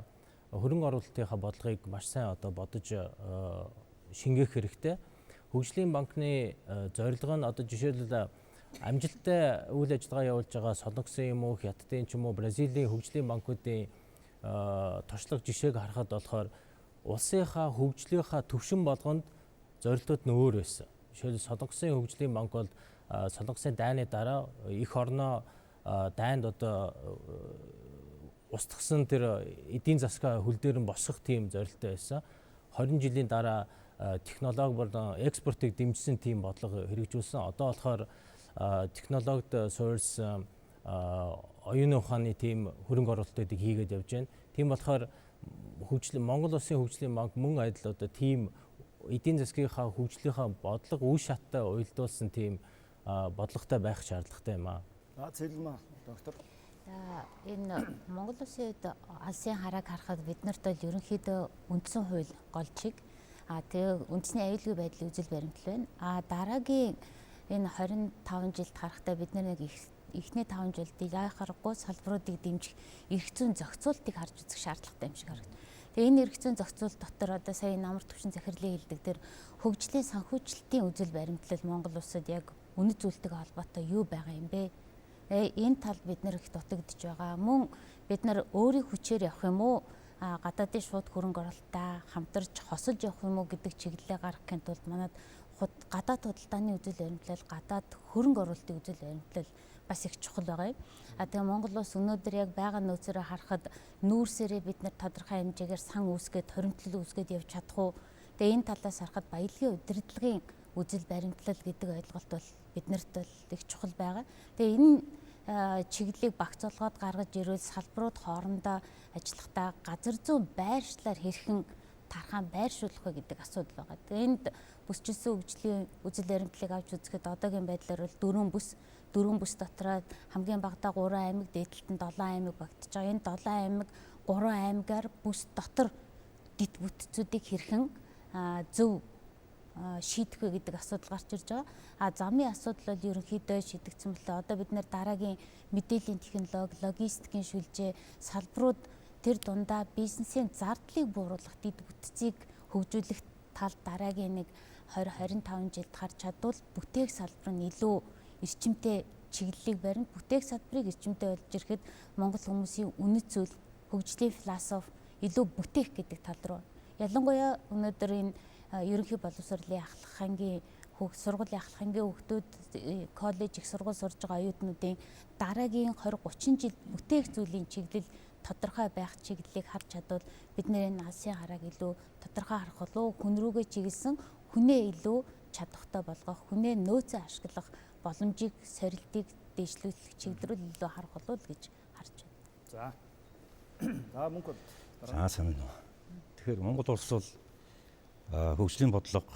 хөрөнгө оруулалтынхаа бодлогыг маш сайн одоо бодож шингээх хэрэгтэй. Хөгжлийн банкны зорилго нь одоо жишээлбэл амжилттай үйл ажиллагаа явуулж байгаа Солонгосын юм уу, Хятадын ч юм уу, Бразилийн хөгжлийн банкуудын туршлага жишээг харахад болохоор улсынхаа хөгжлийнхаа төвшин болгонд зорилтууд нь өөр байсан. Жишээлбэл Солонгосын хөгжлийн банк бол Солонгосын дайны дараа эх орноо дайнд одоо устгасан тэр эдийн засгаа хөл дээр нь босгох тийм зорилттой байсан. 20 жилийн дараа технологи болон экспортыг дэмжсэн тийм бодлого хэрэгжүүлсэн. Одоо болохоор технологид суурилсан оюуны ухааны тийм хөрөнгө оруулалтыг хийгээд явж байна. Тийм болохоор Монгол Улсын хөгжлийн банк мөн адил одоо тийм эдийн засгийнхаа хөгжлийнхаа бодлого үе шаттай уялдуулсан тийм бодлоготой байх шаардлагатай юм аа. Цэлмэ доктор. Энэ Монгол Улсын алсын харааг харахад биднэрт бол ерөнхийдөө үндсэн хууль голчиг тэгээ үндэсний аюулгүй байдлын үзэл баримтлал байна. Дараагийн энэ 25 жилд харахтаа бид нэг эхний 5 жилдийг айхаргагүй салбаруудыг дэмжих эрх зүйн зохицуултыг харж үзэх шаардлагатай юм шиг харагдана. Тэгээ энэ эрх зүйн зохицуулт дотор одоо сая намар төвшин захирлын хэлдэг дээр хөгжлийн санхүүжилтийн үзэл баримтлал Монгол улсад яг үнэт зүйлтэйг холбоотой юу байгаа юм бэ? Энэ тал бид нэр их дутагдж байгаа. Мөн бид нар өөрийн хүчээр явах юм уу? Гадаадын шууд хөрөнгө оруулалтаа хамтарч хосолж явах юм уу гэдэг чиглэлээ гаргахын тулд манад гадаад худалдааны үзэл баримтлал, гадаад хөрөнгө оруулалтын үзэл баримтлал бас их чухал байгаа юм. Тэгээ Монгол улс өнөөдөр яг байгаа нөөцөөрөө харахад нүүрсээрээ бид нар тодорхой хэмжээгээр сан үүсгээд, хоримтлал үүсгээд явж чадах уу? Тэгээ энэ талаас харахад баялагын удирдлагын үзэл баримтлал гэдэг ойлголт бол биднэрт бол их чухал байгаа. Тэгээ энэ чиглэлийг багцуулгаад гаргаж ирвэл салбарууд хоорондоо ажиллахдаа газар зүйн байршлаар хэрхэн тархаан байршуулах вэ гэдэг асуудал байгаа. Тэгээ энд бүсчилсэн хөгжлийн үзэл баримтлалыг авч үзэхэд одоогийн байдлаар бол 4 бүс дотроо хамгийн багадаа 3 аймаг, дээдлэлт нь 7 аймаг багтаж байгаа. Энэ 7 аймаг 3 аймагаар бүс дотор дэд бүтцүүдийг хэрхэн зөв шийдэх вэ гэдэг асуудал гарч ирж байгаа. Замын асуудал бол ерөнхийдөө шийдэгдсэн болоо. Одоо бид нэр дараагийн мэдээллийн технологи, логистикийн шүлжээ, салбарууд тэр дундаа бизнесийн зардлыг бууруулах дэд бүтцийг хөгжүүлэх тал дараагийн нэг 20-25 жилд харж чадвал бүтээх салбар нь илүү эрчимтэй чиглэлийг барина. Бүтээх салбарыг эрчимтэй болж ирэхэд Монгол хүмүүсийн үнэт зүйл, хөгжлийн философи илүү бүтээх гэдэг тал руу. Ялангуяа өнөөдөр энэ ерөнхий боловсролын ахлах сургуулийн ахлах ангийн хүүхдүүд коллеж их сургууль сурж байгаа оюутнуудын дараагийн 20-30 жил бүтээх зүйлийн чиглэл тодорхой байх чиглэлийг харж чадвал бид нэр энэ алсын харааг илүү тодорхой харах болов хүн рүүгээ чиглэсэн хүнээ илүү чадвартай болгох, хүнээ нөөцөө ашиглах боломжийг, сорилтыг дэвшлүүлэх чиглэл рүү илүү харах болов гэж харж байна. За мөнгө. За сайн байна. Тэгэхээр Монгол улс бол хөгжлийн бодлого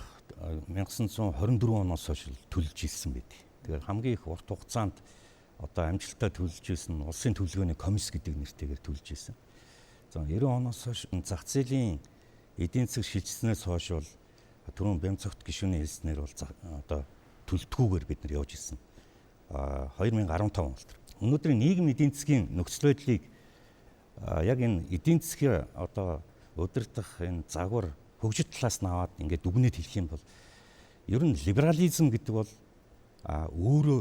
1924 оноос хойш төлж ирсэн байдаг. Тэгэхээр хамгийн их урт хугацаанд одоо амжилттай төлж ирсэн улсын төлөвлөгөөний комисс гэдэг нэртэйгээр төлж ирсэн. За 90 оноос хойш зах зээлийн эдийн засаг шилжснээс хойш бол түрүүн бямцогт гишүүний хэлснээр бол одоо төлтгүүгээр бид нар явж ирсэн. 2015 он бол. Өнөөдрийн нийгэм эдийн засгийн нөхцөл байдлыг яг энэ эдийн засгийн одоо удирдах энэ загвар хөгжил талаас нь аваад ингээд дүгнээд хэлэх юм бол ер нь либерализм гэдэг бол өөрөө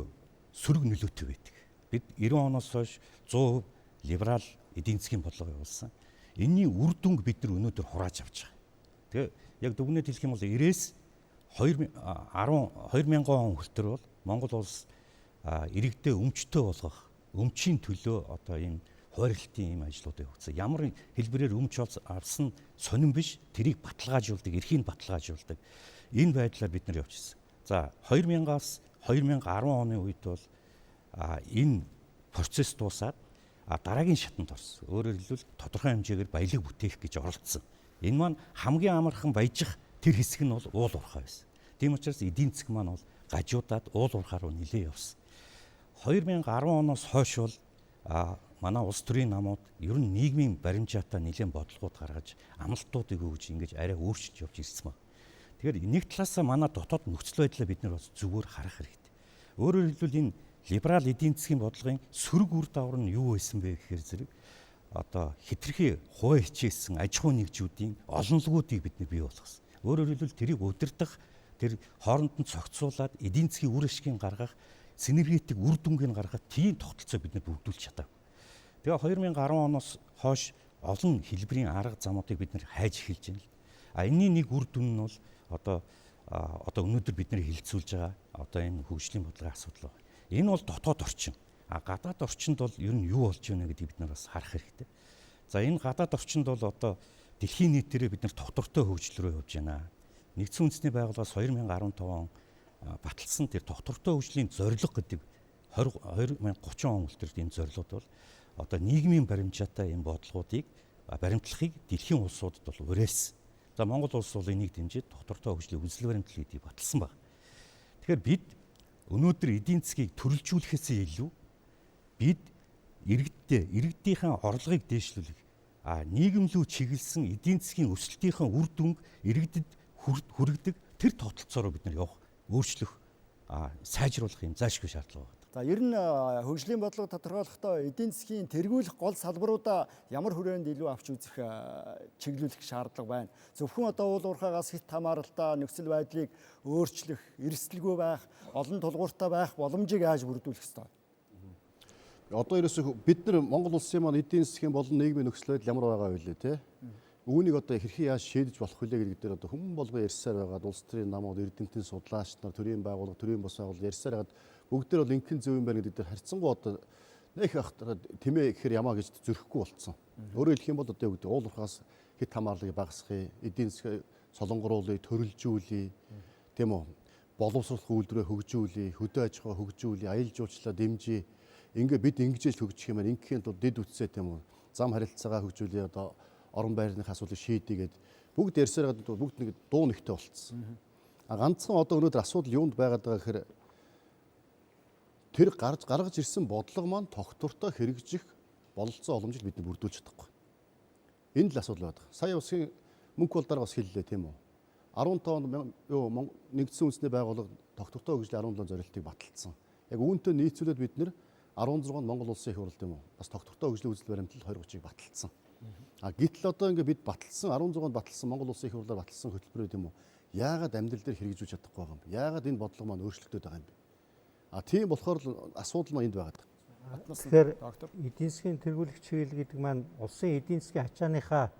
сөрөг нөлөөтэй байдаг. Бид 90 оноос хойш 100% либерал эдийн засгийн бодлого явуулсан. Энийний үр дүнг бид нар өнөөдөр хурааж авч байгаа. Тэгээ яг дүгнээд хэлэх юм бол 90-с 2000 он хүртэл бол Монгол улс иргэдээ өмчтэй болгох, өмчийн төлөө одоо энэ хойролтын юм ажлуудыг явуулсан. Ямар хэлбэрээр өмч авсан сонирн биш, тэрийг баталгаажуулдаг, эрхийг баталгаажуулдаг. Энэ байдлаар бид нар явж ирсэн. За 2000-аас 2010 оны үед бол энэ процесс дуусаад дараагийн шатанд орсон. Өөрөөр хэлбэл тодорхой хэмжээгээр баялаг бүтээх гэж оролцсон. Энэ маань хамгийн амархан баяжих тэр хэсэг нь бол уул уурхай байсан. Тийм учраас эдийн засаг маань бол гажуудаад уул уурхай руу нэлээ явсан. 2010 оноос хойш бол манай улс төрийн намууд ер нь нийгмийн баримжаатай нэлээд бодлогууд гаргаж амлалтуудыг өгж ингэж арай өөрчилж явж ирсэн баг. Тэгэхээр нэг талаасаа манай дотоод нөхцөл байдлаа бид нар бас зүгээр харах хэрэгтэй. Өөрөөр хэлбэл энэ либерал эдийн засгийн бодлогын сөрөг үр дагавар нь юу байсан бэ гэхээр зэрэг одоо хэтэрхий хуваа хичээсэн аж ахуй нэгжүүдийн олонлогуудыг бид бий болгосон. Өөрөөр хэлбэл тэрийг удирдах, тэр хооронд нь цогцсуулаад эдийн засгийн үр ашгийг гаргах, синергетик үр дүнгийг гаргах тийм тогтолцоо бид бүрдүүлж чадаагүй. Тэгээ 2010 оноос хойш олон хэлбэрийн арга замуудыг бид хайж эхэлж байна. Энэний нэг үр дүн нь бол одоо өнөөдөр бид хилцүүлж байгаа одоо энэ хөгжлийн бодлогын асуудал байна. Энэ бол дотоод орчин. Гадаад орчинд бол ер нь юу болж байна гэдгийг бид нар бас харах хэрэгтэй. За энэ гадаад орчинд бол одоо дэлхийн нийтээрээ бид нар тогтвортой хөгжил рүү явж байна. Нэгдсэн үндэсний байгууллагаас 2015 он баталсан тэр тогтвортой хөгжлийн зорилго гэдэг 2030 он үлдэрт энэ зорилгод бол одоо нийгмийн баримжаатай энэ бодлогуудыг баримтлахыг дэлхийн улсуудад бол уриалсан. За Монгол улс бол энийг дэмжиж тогтвортой хөгжлийн үзэл баримтлал гэдгийг баталсан байна. Тэгэхээр бид өнөөдөр эдийн засгийг төрөлжүүлэхээс илүү бид иргэдийнхэн орлогыг дээшлүүлэх, нийгэмлүү чиглэсэн эдийн засгийн өсөлтийнхээ үр дүнг иргэдэд хүргэдэг тэр тогтолцоороо бид нар явах, өөрчлөх сайжруулах юм зайлшгүй шаардлага байна. За ер нь хөгжлийн бодлого тодорхойлохдоо эдийн засгийн тэргүүлэх гол салбаруудаа ямар хүрээнд илүү авч үзэх чиглүүлэх шаардлага байна. Зөвхөн одоо уул уурхаагаас хит хамааралтай нөхцөл байдлыг өөрчлөх, эрсдэлгүй байх, олон тулгууртай байх боломжийг яаж бүрдүүлэх ёстой? Одоо ерөөсөө бид нар Монгол улсын маань эдийн засгийн болон нийгмийн нөхцөл байдал ямар байгаа вэ те? Үүнийг одоо хэрхэн яаж шийдэж болох вэ гэдэг дээр одоо хүмүүс болгоо ярьсаар байгаад улс төрийн намууд, эрдэмтэн судлаач нар, төрийн байгууллага, төрийн бос байгууллага ярьсаар байгаад бүгд дээр бол инхэн зөв юм байна гэдэг дээр харьцангуй одоо нэг ахтараад тэмээ гэхээр ямаа гэж зөрөхгүй болцсон. Өөрөөр хэлэх юм бол одоо юу гэдэг уул уурхаас хит хамаарлагыг багасгахыг, эдийн засгийг солонгоруулъя, төрөлжүүлъя, тийм үү? Боловсруулах үйлдвэрээ хөгжүүлъя, хөдөө аж ахуйг хөгжүүлъя, аялал жуулчлалаа дэмжиж, ингээ бид ингэж л хөгжих юм байна. Ингээхийн тулд дэд үтсээ тийм үү? Зам харилцаагаа хөгжүүлъя, одоо орон байрны асуудлыг шийдийгээд бүгд ярьсаар байгаа бүгд нэг дуу нэгтэй болцсон. Ганцхан одоо өнөөдөр асуудал юунд байгаад байгаа гэхээр тэр гаргаж ирсэн бодлого маань тогтвортой хэрэгжих бололцоо боломжийг бид бүрдүүлж чадахгүй. Энэ л асуудал байдаг. Сая улсын мөнх бол дараа бас хэллээ тийм үү? 15 онд нэгдсэн үндэсний байгууллага тогтвортой хөгжлийн 17 зорилтыг баталсан. Яг үүнтэй нийцүүлээд бид нэр 16-нд Монгол Улсын их хурл тийм үү? Бас тогтвортой хөгжлийн үзэл баримтлал 2030-ыг баталсан. Гэтэл одоо ингээ бид баталсан 16-нд баталсан Монгол Улсын их хурлаар баталсан хөтөлбөрөө тийм үү? Яагаад амьдрал дээр хэрэгжүүлж чадахгүй байгаа юм бэ? Яагаад энэ бодлого маань өөрчлөгдөд байгаа юм бэ? Тийм болохоор асуудал маань энд байгаа. Тэгэхээр эдийн засгийн тэргүүлэх чиглэл гэдэг маань улсын эдийн засгийн ачааныхаа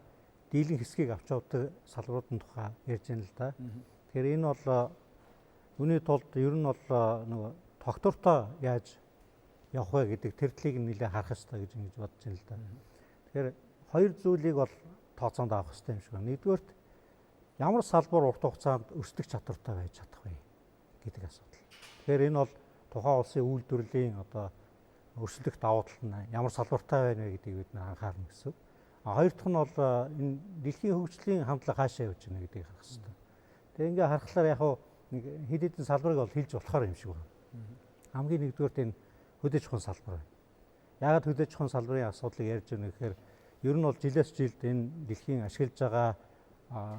дийлэн хэсгийг авч явдаг салбаруудын тухай ярьж байна л да. Тэгэхээр энэ бол үүний тулд ер нь бол нөгөө тогтвортой яаж явах вэ гэдэг тэр талыг нэлээд харах хэрэгтэй гэж ингэж бодож байна л да. Тэгэхээр хоёр зүйлийг бол тооцоонд авах хэрэгтэй юм шиг байна. Нэгдүгээрт ямар салбар урт хугацаанд өрсөлдөх чадвартай байж чадах вэ гэдэг асуудал. Тэгэхээр энэ бол тухайн улсын үйлдвэрлэлийн одоо өрсөлдөх давуу тал нь ямар салбартай байна вэ гэдгийг бид анхаарна гэсэн. Хоёр дахь нь бол энэ дэлхийн хөгжлийн хандлага хаашаа явж байна гэдгийг харах хэрэгтэй. Тэгээ ингээ харахаар яг нэг хэд хэдэн салбарыг бол хэлж болохоор юм шиг байна. Хамгийн нэгдүгээрт энэ хөдөөж ухаан салбар байна. Яагаад хөдөөж ухаан салбарын асуудлыг ярьж байна гэхээр ер нь бол жилээс жилд энэ дэлхийн ашиглаж байгаа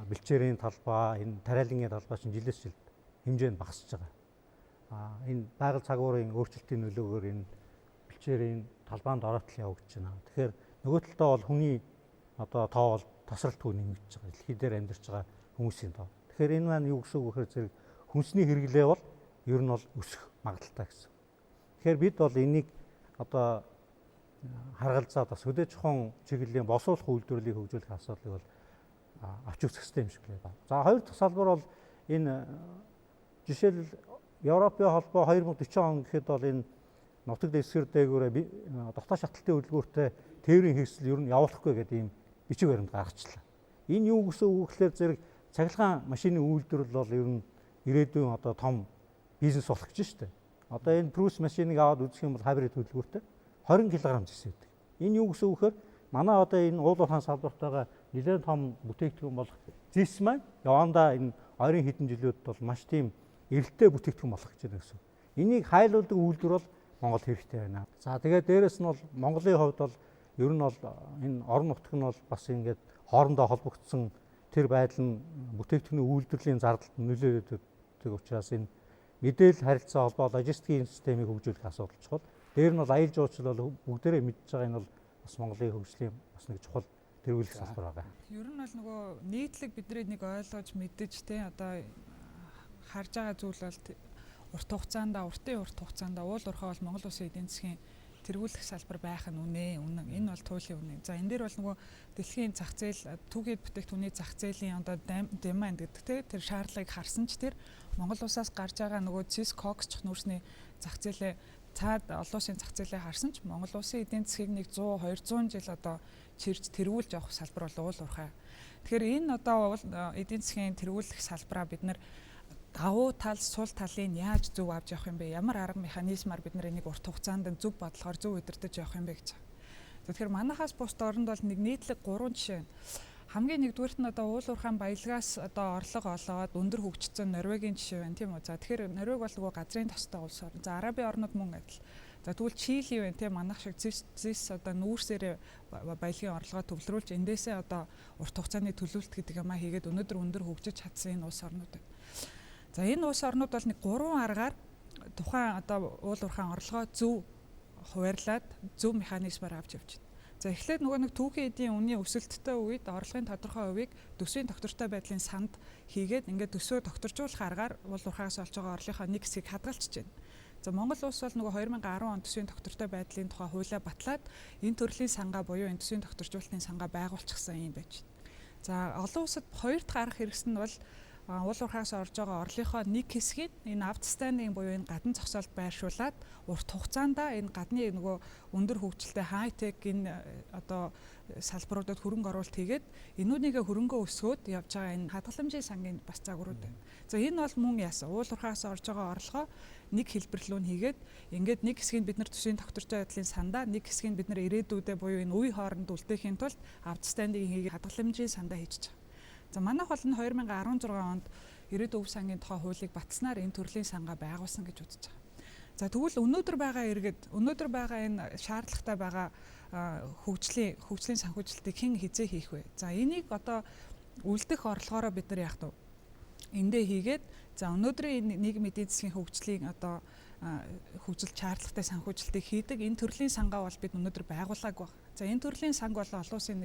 бэлчээрийн талбай, энэ тариалангийн талбай чинь жилээс жилд хэмжээнд багасж байгаа. Энэ байгаль цагуурын өөрчлөлтийн нөлөөгөөр энэ бэлчээрийн талбайд оройтол явагдаж байна. Тэгэхээр нөгөө талдаа бол хүний одоо тоо бол тасралтгүй нэмэгдэж байгаа. Дэлхий дээр амьдарч байгаа хүмүүсийн тоо. Тэгэхээр энэ маань юу гэсэн үг вэ гэхээр хүнсний хэрэглээ бол ер нь бол өсөх магадaltaй гэсэн. Тэгэхээр бид бол энийг одоо харгалзаад бас хөдөөж ухаан чиглэлийн босуулах үйлдвэрлэлийг хөгжүүлэх асуудлыг бол авч үзэх хэрэгтэй юм шиг байна. За хоёр дахь салбар бол энэ жишээлбэл Европын холбоо 2040 он гэхэд бол энэ нутаг дэвсгэр дээгүүрээ дотоод шатлалтын хөдөлгөөртэй тээврийн хэрэгсэл ер нь явуулахгүй гэдэг ийм бичиг баримт гаргачлаа. Энэ юу гэсэн үг гэхээр зэрэг цахилгаан машины үйлдвэрлэл бол ер нь ирээдүйн одоо том бизнес болох гэж шүү дээ. Одоо энэ Прус машиныг аваад үзэх юм бол хybrid хөдөлгөөртэй 20 кг зэсвэдэг. Энэ юу гэсэн үг гэхээр манай одоо энэ уул уурхайн салбарт байгаа нэлээд том бүтээгдэхүүн болох зэс маань явандаа энэ ойрын хэдэн жилүүд бол маш тийм эрэлттэй бүтээгдэхүүн болох гэж байна гэсэн. Энийг хайлуулдаг үйлдвэр бол Монгол хэрэгтэй байна. За тэгээд дээрэс нь бол Монголын хувьд бол ер нь бол энэ орон нутг нь бол бас ингээд хоорондоо холбогдсон тэр байдал нь бүтээгдэхүүний үйлдвэрлэлийн зардалд нөлөөлөдөг учраас энэ мэдээлэл харилцаа холбоо логистикийн системийг хөгжүүлэх асуудал чухал. Дээр нь бол аялал жуулчлал бол бүгдээрээ мэдж байгаа энэ бол бас Монголын хөгжлийн бас нэг чухал тэргүүлэх салбар байгаа. Ер нь бол нөгөө нийтлэг бидний нэг ойлгож мэдэж те одоо харж байгаа зүйл бол уртын хугацаанд уул уурхай бол Монгол Улсын эдийн засгийн тэргүүлэх салбар байх нь үнэн. Энэ бол туйлын үнэн. За энэ дээр бол нөгөө дэлхийн зах зээл түүхийд бүтээгдэхүүний зах зээлийн одоо demand гэдэг те тэр шаардлагыг харсан ч тэр Монгол Улсаас гарч байгаа нөгөө цэс коксч нүүрсний зах зээлээ цаад олон улсын зах зээлээ харсан ч Монгол Улсын эдийн засгийг нэг 100 200 жил одоо чирж тэргүүлж явах салбар бол уул уурхай. Тэгэхээр энэ одоо эдийн засгийн тэргүүлэх салбараа бид нар давуу тал, сул талыг яаж зөв авч явах юм бэ? Ямар арга механизмаар бид нар энийг урт хугацаанд зөв бодлохоор зөв удирдах явах юм бэ гэж. Тэгэхээр манайхаас бусд оронд бол нэг нийтлэг 3 жишээ. Хамгийн нэгдүгээрт нь одоо уул уурхайн баялагаас одоо орлого олоод өндөр хөгжсөн Норвегийн жишээ байна тийм үү. За тэгэхээр Норвег бол нөгөө газрын тостой улс орн. За Арабын орнууд мөн адил. За тэгвэл Чили байна тийм манайх шиг зис одоо нүүрсээр баялагын орлогоо төвлөрүүлж эндээсээ одоо урт хугацааны төлөвлөлт гэдэг юмаа хийгээд өнөөдөр өндөр хөгжиж чадсан энэ улс орнууд байна. За энэ улс орнууд бол нэг 3 аргаар тухайн одоо уул уурхайн орлогоо зөв хуваарлаад зөв механизмаар авч явж байна. За эхлээд нөгөө нэг түүхийн эдийн үнийн өсөлттэй үед орлогын тодорхой хувийг төсвийн тогтвортой байдлын санд хийгээд ингээд төсвөө тогтворжуулах аргаар уул уурхайгаас олж байгаа орлогынхоо нэг хэсгийг хадгалж байна. За Монгол улс бол нөгөө 2010 он төсвийн тогтвортой байдлын тухай хуулиа батлаад энэ төрлийн сангаа буюу энэ төсвийн тогтворжуулалтын сангаа байгуулчихсан юм байж байна. За олон улсад хоёр дахь арга хэрэгс нь бол уул уурхайгаас орж байгаа орлогынхоо нэг хэсгийг энэ outstanding буюу энэ гадна зогсоолд байршуулад урт хугацаанд энэ гадны нөгөө өндөр хөгжилтэй хай-тек энэ одоо салбаруудад хөрөнгө оруулалт хийгээд энүүнийгээ хөрөнгөө өсгөөд явж байгаа энэ хадгаламжийн сангийн бас загварууд байна. За энэ бол мөн яасан уул уурхайгаас орж байгаа орлогоо нэг хэлбэрлүү нь хийгээд ингээд нэг хэсгийг бид нар төсвийн тогтвортой байдлын сандаа нэг хэсгийг бид нар ирээдүйдээ буюу энэ үе хооронд үлдээхийн тулд outstanding хийгээд хадгаламжийн сандаа хийж байгаа. За манайх бол нь 2016 онд ирээдүйн өв сангийн тухай хуулийг батснаар энэ төрлийн сангаа байгуулсан гэж үзэж байгаа. За тэгвэл өнөөдөр байгаа энэ шаардлагатай байгаа хөгжлийн санхүүжилтийг хэн хизээ хийх вэ? За энийг одоо үлдэх орлогоороо бид нар яах вэ? Эндээ хийгээд за өнөөдрийн нийгмийн эдийн засгийн хөгжлийн одоо хөгжил шаардлагатай санхүүжилтийг хийдэг энэ төрлийн сангаа бол бид өнөөдөр байгуулаагүй байна. За энэ төрлийн санг бол олон улсын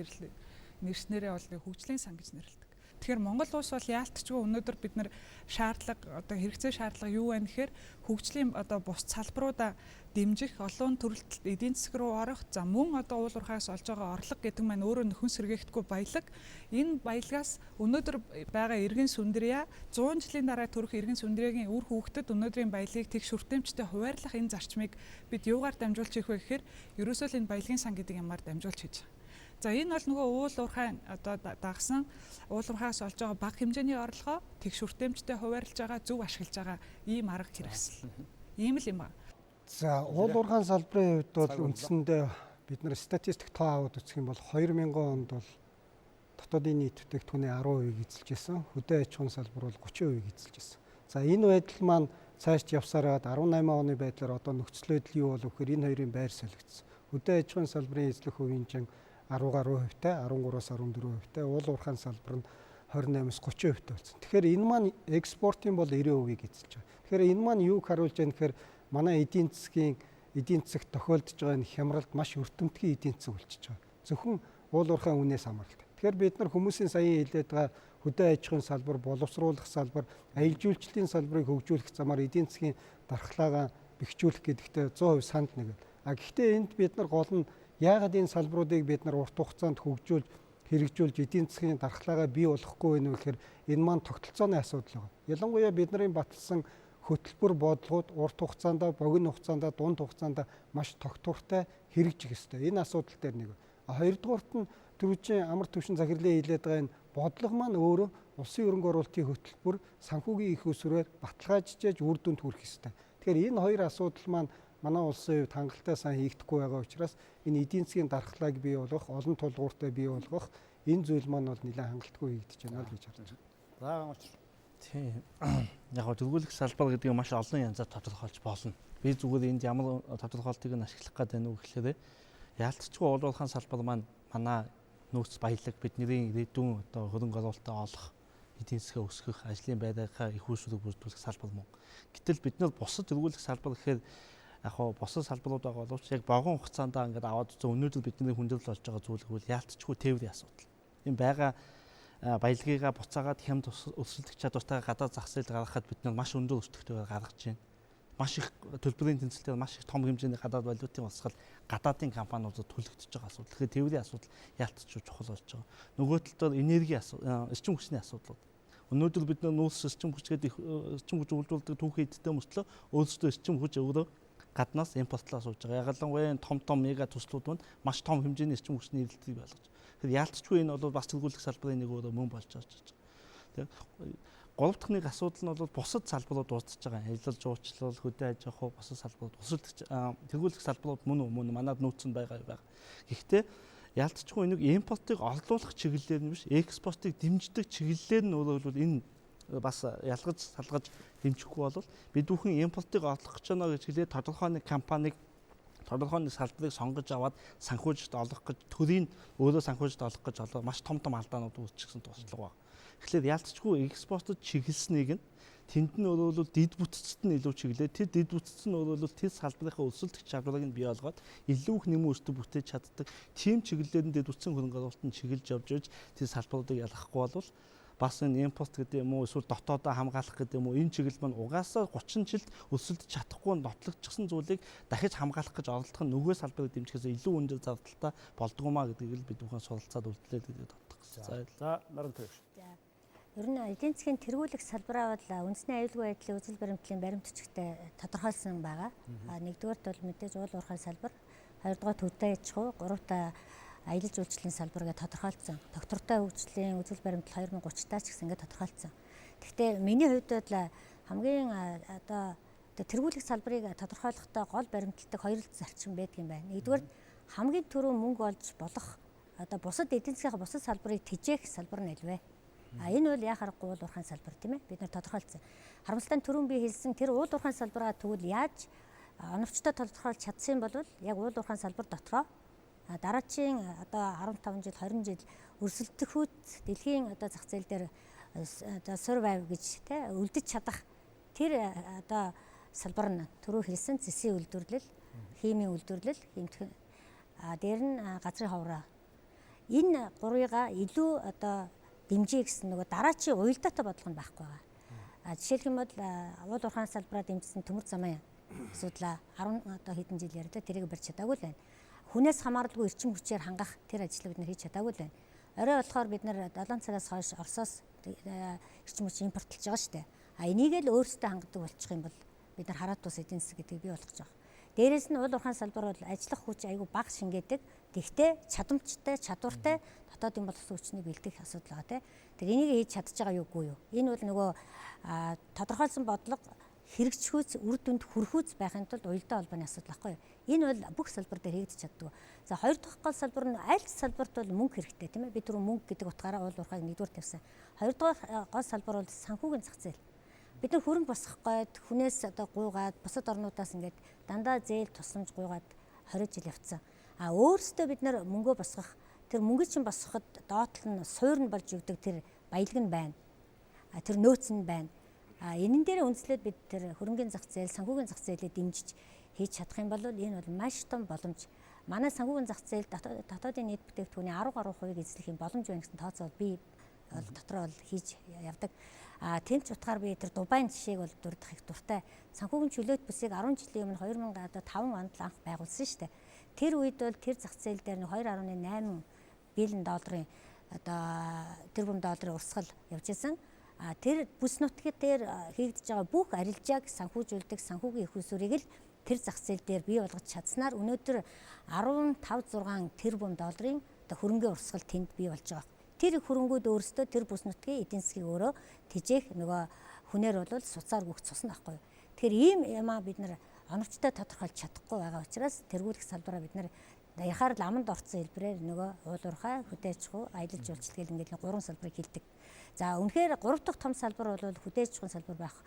нэрснээрээ бол хөгжлийн сан гэж нэрлэдэг. Тэгэхээр Монгол улс бол яалтчгүй өнөөдөр бид нар шаардлага одоо хэрэгцээ шаардлага юу вэ гэхээр хөгжлийн одоо бус салбаруудаа дэмжих, олон төрөлт эдийн засаг руу орох, за мөн одоо уул уурхайгаас олж байгаа орлого гэдэг маань өөрөө нөхөн сэргээхдэггүй баялаг. Энэ баялагаас өнөөдөр байгаа иргэн сүндрия 100 жилийн дараа төрөх иргэн сүндриягийн үр хүүхдэд өнөөдрийн баялагийг тэг шүртэмжтэй хуваарлах энэ зарчмыг бид юугаар дамжуулж хийх вэ гэхээр ерөөсөө л энэ баялагын сан гэдэг юмар дамжуулж хийж байгаа. За энэ бол нөгөө уул уурхайн одоо дагсан уул уурхайгаас олж байгаа бага хэмжээний орлогоо тэгшүртэмжтэй хуваарлаж байгаа, зөв ашиглаж байгаа ийм арга хэрэгсэл. Ийм л юм байна. За уул уурхайн салбарын хувьд бол үндсэндээ бид нар статистик тоо аваад үзэх юм бол 2000 онд бол дотоодын нийт бүтээгдэхүүний 10% эзэлж байсан. Хөдөө аж ахуйн салбар бол 30% эзэлж байсан. За энэ байдал маань цаашд явсараад 18 оны байдлаар одоо нөхцөл байдал юу болов гэхээр энэ хоёрын байр солигдсон. Хөдөө аж ахуйн салбарын эзлэх хувийн чинь 10% 13-аас 14%, уул уурхайн салбар нь 28-аас 30% болсон. Тэгэхээр энэ маань экспортын бол 90%-ийг эзэлж байгаа. Тэгэхээр энэ маань юуг харуулж байна гэхээр манай эдийн засагт тохиолдож байгаа энэ хямралд маш өртөмтгий эдийн засаг болчихж байгаа. Зөвхөн уул уурхайн үнээс хамааралтай. Тэгэхээр бид нар хүмүүсийн саяын хэлээд байгаа хөдөө аж ахуйн салбар, боловсруулах салбар, аялал жуулчлалын салбарыг хөгжүүлэх замаар эдийн засгийн дархлаагаа бэхжүүлэх гэдэгтээ 100% санд нэгэв. Гэхдээ энд бид нар гол нь яагаад энэ салбаруудыг бид нар урт хугацаанд хөгжүүлж хэрэгжүүлж эдийн засгийн дархлаагаа бий болгохгүй вэ гэхээр энэ маань тогтолцооны асуудал байна. Ялангуяа бидний баталсан хөтөлбөр бодлогууд урт хугацаанд, богино хугацаанд, дунд хугацаанд маш тогтвортой хэрэгжих ёстой. Энэ асуудал дээр нэг. Хоёрдугаарт нь түрүүчийн амар түвшин захирлын хэлээд байгаа энэ бодлого маань өөрөө улсын хөрөнгө оруулалтын хөтөлбөр санхүүгийн их усрээр баталгаажиж үр дүнд хүрэх ёстой. Тэгэхээр энэ хоёр асуудал маань манай улсын хувьд хангалттай сайн хийгдэхгүй байгаа учраас энэ эдийн засгийн дархлааг бий болгох, олон тулгууртай бий болгох энэ зүйл маань бол нэлээд хангалтгүй хийгдэж байна л гэж харж байна. За очир. Тийм. Яг гоо төргүүлэх салбар гэдэг нь маш олон янзаар тодорхойлж болно. Би зүгээр энд ямар тодорхойлтыг нь ашиглах гээд байна уу гэхлээрээ яалтчгүй уул уурхайн салбар маань манай нөөц баялаг бидний ирээдүйн одоо хөрөнгө оруулалтаа олох, эдийн засгаа өсгөх, ажлын байраа их үүсвэрийг бүрдүүлэх салбар мөн. Гэтэл бид нар бусад төргүүлэх салбар гэхээр яг хоо босод салбарууд байгаа боловч яг богино хугацаанд ингээд аваад үзсэн өнөөдөр бидний хүндрэл болж байгаа зүйл бол яалтчгүй тээврийн асуудал. Энэ байгаа баялагыгаа буцаагаад хямд өсөлтөх чадвартайгаа гадаад зах зээл гаргахад бид нар маш өндөр өртөгтэй гаргаж байна. Маш их төлбөрийн тэнцэлтэй маш их том хэмжээний гадаад валютын боловсрол гадаадын компаниудад төлөгдөж байгаа асуудал. Тэгэхээр тээврийн асуудал яалтчгүй чухал болж байгаа. Нөгөө талдаа энерги эрчим хүчний асуудлууд. Өнөөдөр бид нар нүүрс эрчим хүч гэдэг эрчим хүч үйлдвэрлэдэг түүхий эдтэй мөртлөө өөрсдөө эрчим хүч өөрөө гаднаас импортлоо сууж байгаа. Ялангуяа том мега төслүүд маань маш том хэмжээний эрчим хүчний эрэлтийг байлгаж. Тэгэхээр яалтчгүй энэ бол бас төргүүлэх салбарын нэг өөр мөн болж байгаа. Тэгээ гурав дахь нэг асуудал нь бол бусад салбарууд уудаж байгаа. Аялал жуулчлал, хөдөө аж ахуй бусад салбарууд, төргүүлэх салбарууд мөн манад нөөцөнд байгаа. Гэхдээ яалтчгүй нэг импортыг орлуулах чиглэлээр нь биш, экспортыг дэмждэг чиглэлээр нь өөрөөр энэ бас ялгаж салгаж дэмжихгүй бол бид бүхэн импортыг орлох гэж байна гэж хэлээд тодорхой нэг компанийг тодорхой нэг салбарыг сонгож аваад санхүүжилт олох гэж төрийн өөрөө санхүүжилт олох гэж олоо маш том алдаанууд үүсчихсэн туршлага байна. Тэгэхээр яалтчгүй экспортод чиглэснийг нь Тэнд нь бол дид бүтцэд нь илүү чиглээ. Тэр дид бүтцэд нь бол тэр салбарынхаа өсөлтөх чадварыг нь бий болгоод илүү их нэмийн өртөг бүтээж чаддаг. Тийм чиглэлээр нь дид бүтцийн хөрөнгө оруулалтанд чиглэж явж байж тэр салбаруудыг ялгахгүй бол бас энэ импорт гэдэг юм уу эсвэл дотоодоо хамгаалах гэдэг юм уу энэ чиглэл маань угаасаа 30 жилд өсөлдөж чадахгүй нотлогдчихсан зүйлийг дахиж хамгаалах гэж оролдох нь нөгөө салбарыг дэмжихээс илүү өндөр зардалтай болдгоомаа гэдгийг л бид бүхэн суралцаад үлдлээ гэдэг боддог. За наран төвш. Ер нь эдийн засгийн тэргүүлэх салбараа бол үндэсний аюулгүй байдлын үзэл баримтлалын баримт бичгтээ тодорхойлсон байгаа. Нэгдүгээрт бол мэдээж уул уурхай салбар, хоёрдугаар төвтэй аж ахуй, гуравтаа аялал жуулчлалын салбар гэж тодорхойлцсон. Доктортой хөгжлийн үзэл баримтлал 2030 ч гэсэн ингээд тодорхойлцсон. Гэхдээ миний хувьд бол хамгийн одоо тэргүүлэх салбарыг тодорхойлохдоо гол баримталдаг хоёр зарчим байдаг юм байна. Нэгдүгээр хамгийн түрүү мөнгө олж болох одоо бусад эдийн засгийн бусад салбарыг тэжээх салбар нь альвэ. Энэ бол яа харахгүй уул уурхайн салбар тийм ээ. Бид нар тодорхойлцсон. Харамсалтай нь түрүүн би хэлсэн тэр уул уурхайн салбараа тэгвэл яаж оновчтой тодорхойлж чадсан бол яг уул уурхайн салбар дотроо дараагийн одоо 15 жил 20 жил өрсөлдөхүйд дэлхийн одоо зах зээл дээр одоо survive гэж тий үлдэж чадах тэр одоо салбар нь түрүү хэлсэн зэсийн үйлдвэрлэл, химийн үйлдвэрлэл, дээр нь газрын ховроо. Энэ гурвыгаа илүү одоо дэмжиж гэсэн нөгөө дараачийн уялдаатай бодлого нь байхгүй байгаа. Жишээлх юм бол уул уурхайн салбараа дэмжсэн төмөр замын асуудлаа 10 одоо хэдэн жил ярьдаа тэрийг барьж чадаагүй л байна. Хүнээс хамааралгүй эрчим хүчээр хангах тэр ажлыг бид нар хийж чадаагүй л байна. Орой болохоор бид нар 7 цагаас хойш Оросоос эрчим хүч импортлж байгаа шүү дээ. Энийг л өөрсдөө хангадаг болчих юм бол бид нар хараат тус эдийн засаг гэдгийг бий болгож байгаа. Дээрээс нь уул уурхайн салбар бол ажиллах хүч айгүй бага шингээдэг. Тэгтээ чадамжтай, чадвартай дотоодын боловсон хүчнийг бэлдэх асуудал байгаа тийм. Тэр энийг хийж чадчих байгаа юугүй юу? Энэ бол нөгөө тодорхойлсон бодлого хэрэгжихүйц үр дүнд хүрэхүйц байхын тулд уялдаа холбооны асуудал байхгүй юу? Энэ бол бүх салбар дээр хийгдэж чаддаг. За хоёр дахь гол салбар нь аль салбарт бол мөнгө хэрэгтэй тийм ээ. Би түрүү мөнгө гэдэг утгаараа уул уурхайг нэгдүгээр тавьсан. Хоёр дахь гол салбар бол санхүүгийн зах зээл. Бид нар хөрөнгө босгох гээд хүнээс одоо гуйгаад бусад орнуудаас ингээд дандаа зээл тусламж гуйгаад 20 жил явцсан. Өөрөөсөө бид нар мөнгөө босгох тэр мөнгө чинь босгоход доотлол нь суур нь болж өгдөг тэр баялаг нь байна. Тэр нөөц нь байна. Энэн дээр үндэслээд бид тэр хөрөнгөний зах зээл, санхүүгийн зах зээлээ дэмжиж хийж чадах юм бол энэ бол маш том боломж. Манай санхүүгийн зах зээл дотоодын нийт бүтээгдэхүүний 10 гаруй хувийг эзлэх юм боломж байна гэсэн тооцоо би бол дотроо бол хийж явдаг. Тэмч утгаар би тэр Дубайн жишээг бол дурдах их дуртай. Санхүүгийн чөлөөт бүсийг 10 жилийн өмнө 2005 онд анх байгуулсан шүү дээ. Тэр үед бол тэр зах зээл дээр 2.8 биллион долларын одоо тэрбум долларын урсгал явж исэн. Тэр бүс нутгийн дээр хийгдэж байгаа бүх арилжааг санхүүжүүлдэг санхүүгийн их усурыг л тэр зах зээл дээр бий болгож чадсанаар өнөөдөр 15-6 тэрбум долларын хөрөнгөний урсгал тэнд бий болж байгаа. Тэр хөрөнгүүд өөрсдөө тэр бүс нутгийн эдийн засгийг өөрөө тэжээх нөгөө хүнээр бол суцаар гүөх цусна байхгүй юу. Тэгэхээр ийм ямаа бид нар оновчтой тодорхойлж чадахгүй байгаа учраас тэргүүлэх салбараа бид нар яхаар л аманд орцсон хэлбэрээр нөгөө уул уурхай, хөдөө аж ахуй, аялал жуулчлал гэх ингээд 3 салбарыг хэлдэг. За үнэхээр 3 дахь том салбар бол хөдөө аж ахуйн салбар байх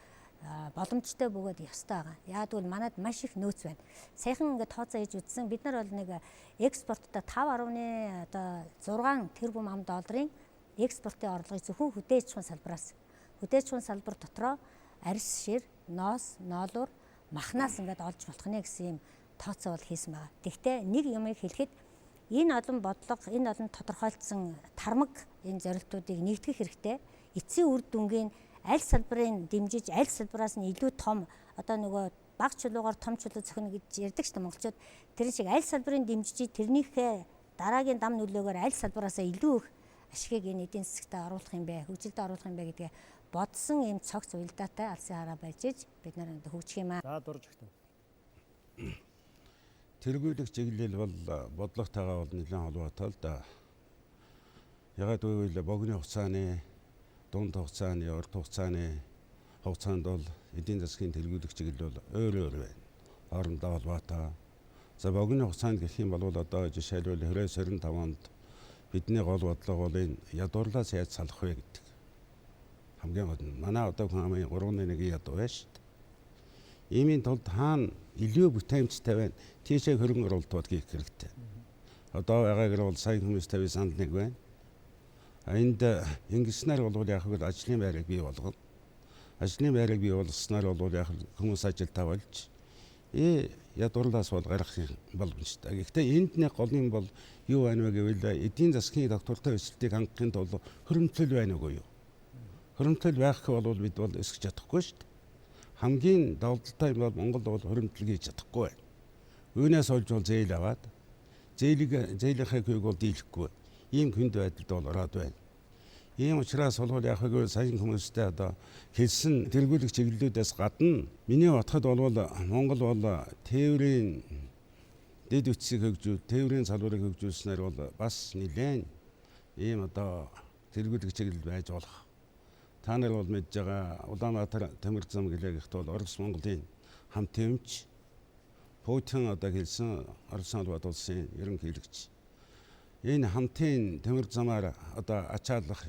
боломжтой бөгөөд ёстой байгаа. Яг бол манад маш их нөөц байна. Саяхан ингээд тооцоо хийж үзсэн. Бид нар бол нэг экспорттой 5.6 тэрбум ам долларын экспортын орлогыг зөвхөн хөдөө аж ахуйн салбараас. Хөдөө аж ахуйн салбар дотроо арьс, шир, ноос, ноолуур, махнаас ингээд олж болох нэ гэсэн юм тооцоо бол хийсэн байгаа. Тэгвэл нэг юмыг хэлэхэд энэ олон бодлого, энэ олон тодорхойлцсон тармаг энэ зорилтуудыг нэгтгэх хэрэгтэй. Эцсийн үр дүнгийн аль салбарын дэмжиж, аль салбараас нь илүү том одоо нөгөө баг чулуугаар том чулуу зохино гэж ярьдаг шүү дээ монголчууд. Тэр шиг аль салбарын дэмжиж, тэрнийхээ дараагийн дам нөлөөгөөр аль салбараасаа илүү их ашигыг энэ эдийн засагт оруулах юм бэ, хөгжилд оруулах юм бэ гэдгээ бодсон юм цогц уялдаатай алсын хараа байж бид нар хөгжих юм аа. За дурж өгтөн. Тэргүүлэх чиглэл бол бодлоготойгоо бол нэлээд холбоотой л да. Ягаад гэвэл богино хугацааны, дунд хугацааны, урт хугацааны хугацаанд бол эдийн засгийн тэргүүлэх чиглэл бол өөр байна. Хоорондоо холбоотой. За богино хугацаанд гэх юм бол одоо жишээлбэл 2025 онд бидний гол бодлого бол энэ ядуурлаас яаж салах вэ гэдэг. Хамгийн гол нь манай одоо хамгийн 3.1 ядуу байна шүү дээ. Иймийн тулд хаана илүү бүтээмжтэй байна. Тийшээ хөрөнгө оруулалт хийх хэрэгтэй. Одоо байгаагаар бол сайн хүмүүс 50 санд нэг байна. Энд ингэснээр бол яг л ажлын байрыг бий болгоно. ажлын байрыг бий болгосноор бол яг хүмүүс ажилдаа болж ядуурлаас бол гарах боломжтой. Гэхдээ энд нэг гол юм бол юу байна вэ гэвэл эдийн засгийн доктортой өсөлтийг хангахын тулд хөрөмтөл байна уу юу? Хөрөмтөл байх бол бид бол өсгөх чадахгүй шүү дээ. Хамгийн давталтай юм бол Монгол бол хөрөмтөл хийж чадахгүй байна. Үүнээс олж бол зээл аваад зээлийнхээ хүйг бол дийлэхгүй. Ийм хүнд байдалд бол ороод байна. Ийм учраас бол яг хөө сайн хүмүүстэй одоо хэлсэн тэргүүлэх чиглэлүүдээс гадна миний бодоход бол Монгол бол тээврийн дэд үтсийг хөгжүүл, тээврийн салбарыг хөгжүүлснээр бол бас нэлээд ийм одоо тэргүүлэх чиглэл байж болох. Та нар бол мэдж байгаа Улаанбаатар төмөр зам гэлээгт бол Орос Монголын хамт эмч Путин одоо хэлсэн Орос улсын ерөнхийлөгч. Энэ хамтын төмөр замаар одоо ачаалах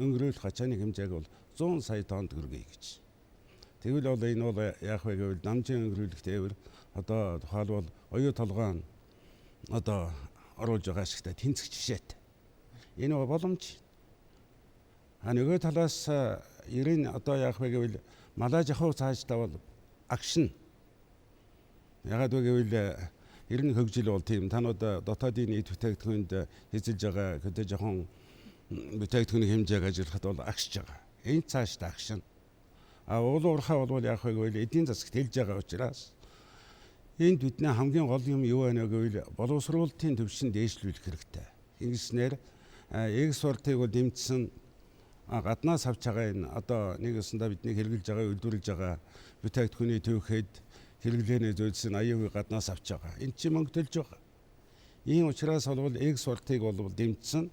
өнгөрөөлөх ачааны хэмжээг бол 100 сая тонн төгрөгийг гэж. Тэгвэл бол энэ бол яах вэ гэвэл намжийн өнгөрөөлөх тээвэр одоо тухайлбал оюу толгойн одоо оруулж байгаа ашигтай тэнцэх жишээтэй. Энэ бол боломж. Нөгөө талаас ерэн одоо яах вэ гэвэл малаж ахуй цаашдаа бол агшин. Ягаад вэ гэвэл ерэн хөгжил бол тийм танууд дотоодын нийт бүтээгдэхүүнд эзэлж байгаа хөдөө жоохон бүтээгдэхүүний хэмжээг ажиллахад бол агшиж байгаа. Энэ цаашдаа агшин. Уул уурхай бол яах вэ гэвэл эдийн засагт хэлж байгаа учраас энд бидний хамгийн гол юм юу байна гэвэл боловсруулалтын түвшин дээшлүүлэх хэрэгтэй. Ингэснээр экспортыг бол дэмжсэн гаднаас авч байгаа энэ одоо нэг өсөндөө бидний хэрэгжилж байгаа, үйлдвэрлэж байгаа бүтээгдэхүүний төвхөд хэрэглээний зөвлөсөн аюулгүй гаднаас авч байгаа. Энд чинь мөнгө төлж байгаа. Ийм учраас бол экспортыг бол дэмжсэн,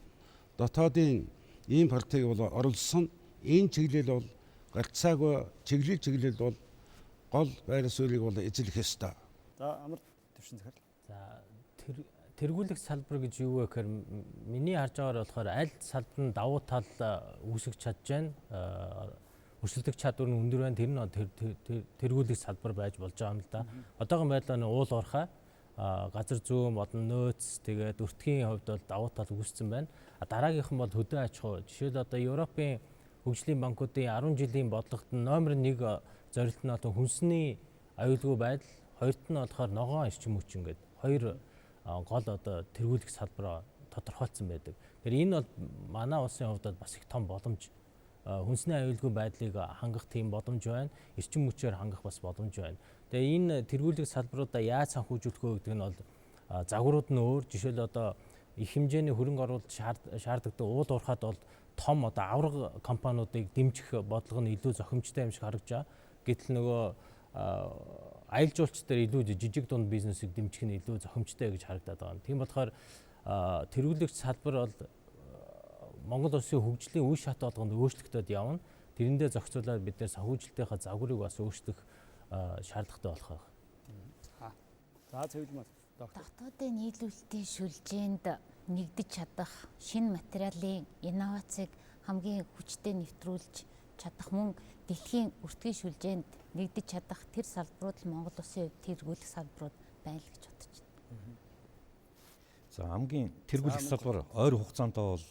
дотоодын импортыг бол оруулсан. Энэ чиглэл бол гарцаагүй чиглэл бол гол байр суурийг бол эзлэх ёстой. За амар төвшин захирал. За тэргүүлэх салбар гэж юу вэ гэхээр миний харж байгаагаар болохоор аль салбар нь давуу тал үүсгэж чадж байна. Өрсөлдөх чадвар нь өндөр байна. Тэр нь тэргүүлэх салбар байж болж байгаа юм л да. Одоогийн байдлаар уул уурхай газар зүйн болон нөөц тэгээд өртгийн хувьд бол давуу тал үүссэн байна. Дараагийнхан бол хөдөө аж ахуй. Жишээл одоо Европын хөгжлийн банкуудын 10 жилийн бодлогот номер 1 зорилт нь одоо хүнсний аюулгүй байдал, хоёрт нь болохоор ногоон эрчим хүчин гэдэг хоёр гол одоо тэргүүлэх салбараа тодорхойлсон байдаг. Тэгэхээр энэ бол манай улсын хувьд бас их том боломж. Хүнсний аюулгүй байдлыг хангах тийм боломж байна. Эрчим хүчээр хангах бас боломж байна. Тэгээ энэ тэргүүлэх салбаруудаа яаж санхүүжүүлэх вэ гэдэг нь бол загварууд нь өөр. Жишээл одоо их хэмжээний хөрөнгө оруулалт шаардлагатай уул уурхайд бол том одоо авраг компаниудыг дэмжих бодлого нь илүү зохимжтой юм шиг харагдаж байгаа. Гэтэл нөгөө аялал жуулч дээр илүү жижиг дунд бизнесийг дэмжих нь илүү зохимжтой гэж харагдаад байгаа. Тийм болохоор тэргүүлэх салбар бол Монгол Улсын хөгжлийн үе шат болгонд өөрчлөгдөд явна. Тэрэндээ зохицуулаад бид нэр санхүүжилтийнхаа загварыг бас өөрчлөх шаардлагатай болох байна. За цэвэрлэмэл доктор. Дотоодын нийлүүлэлтийн шүлжээнд нэгдэж чадах шинэ материалын инновацийг хамгийн хүчтэй нэвтрүүлж чадах мөн дэлхийн өртгийн шүлжээнд нэгдэж чадах тэр салбарууд л Монгол Улсын хувьд тэргүүлэх салбарууд байна л гэж бодож байна. За хамгийн тэргүүлэх салбар ойр хугацаанд бол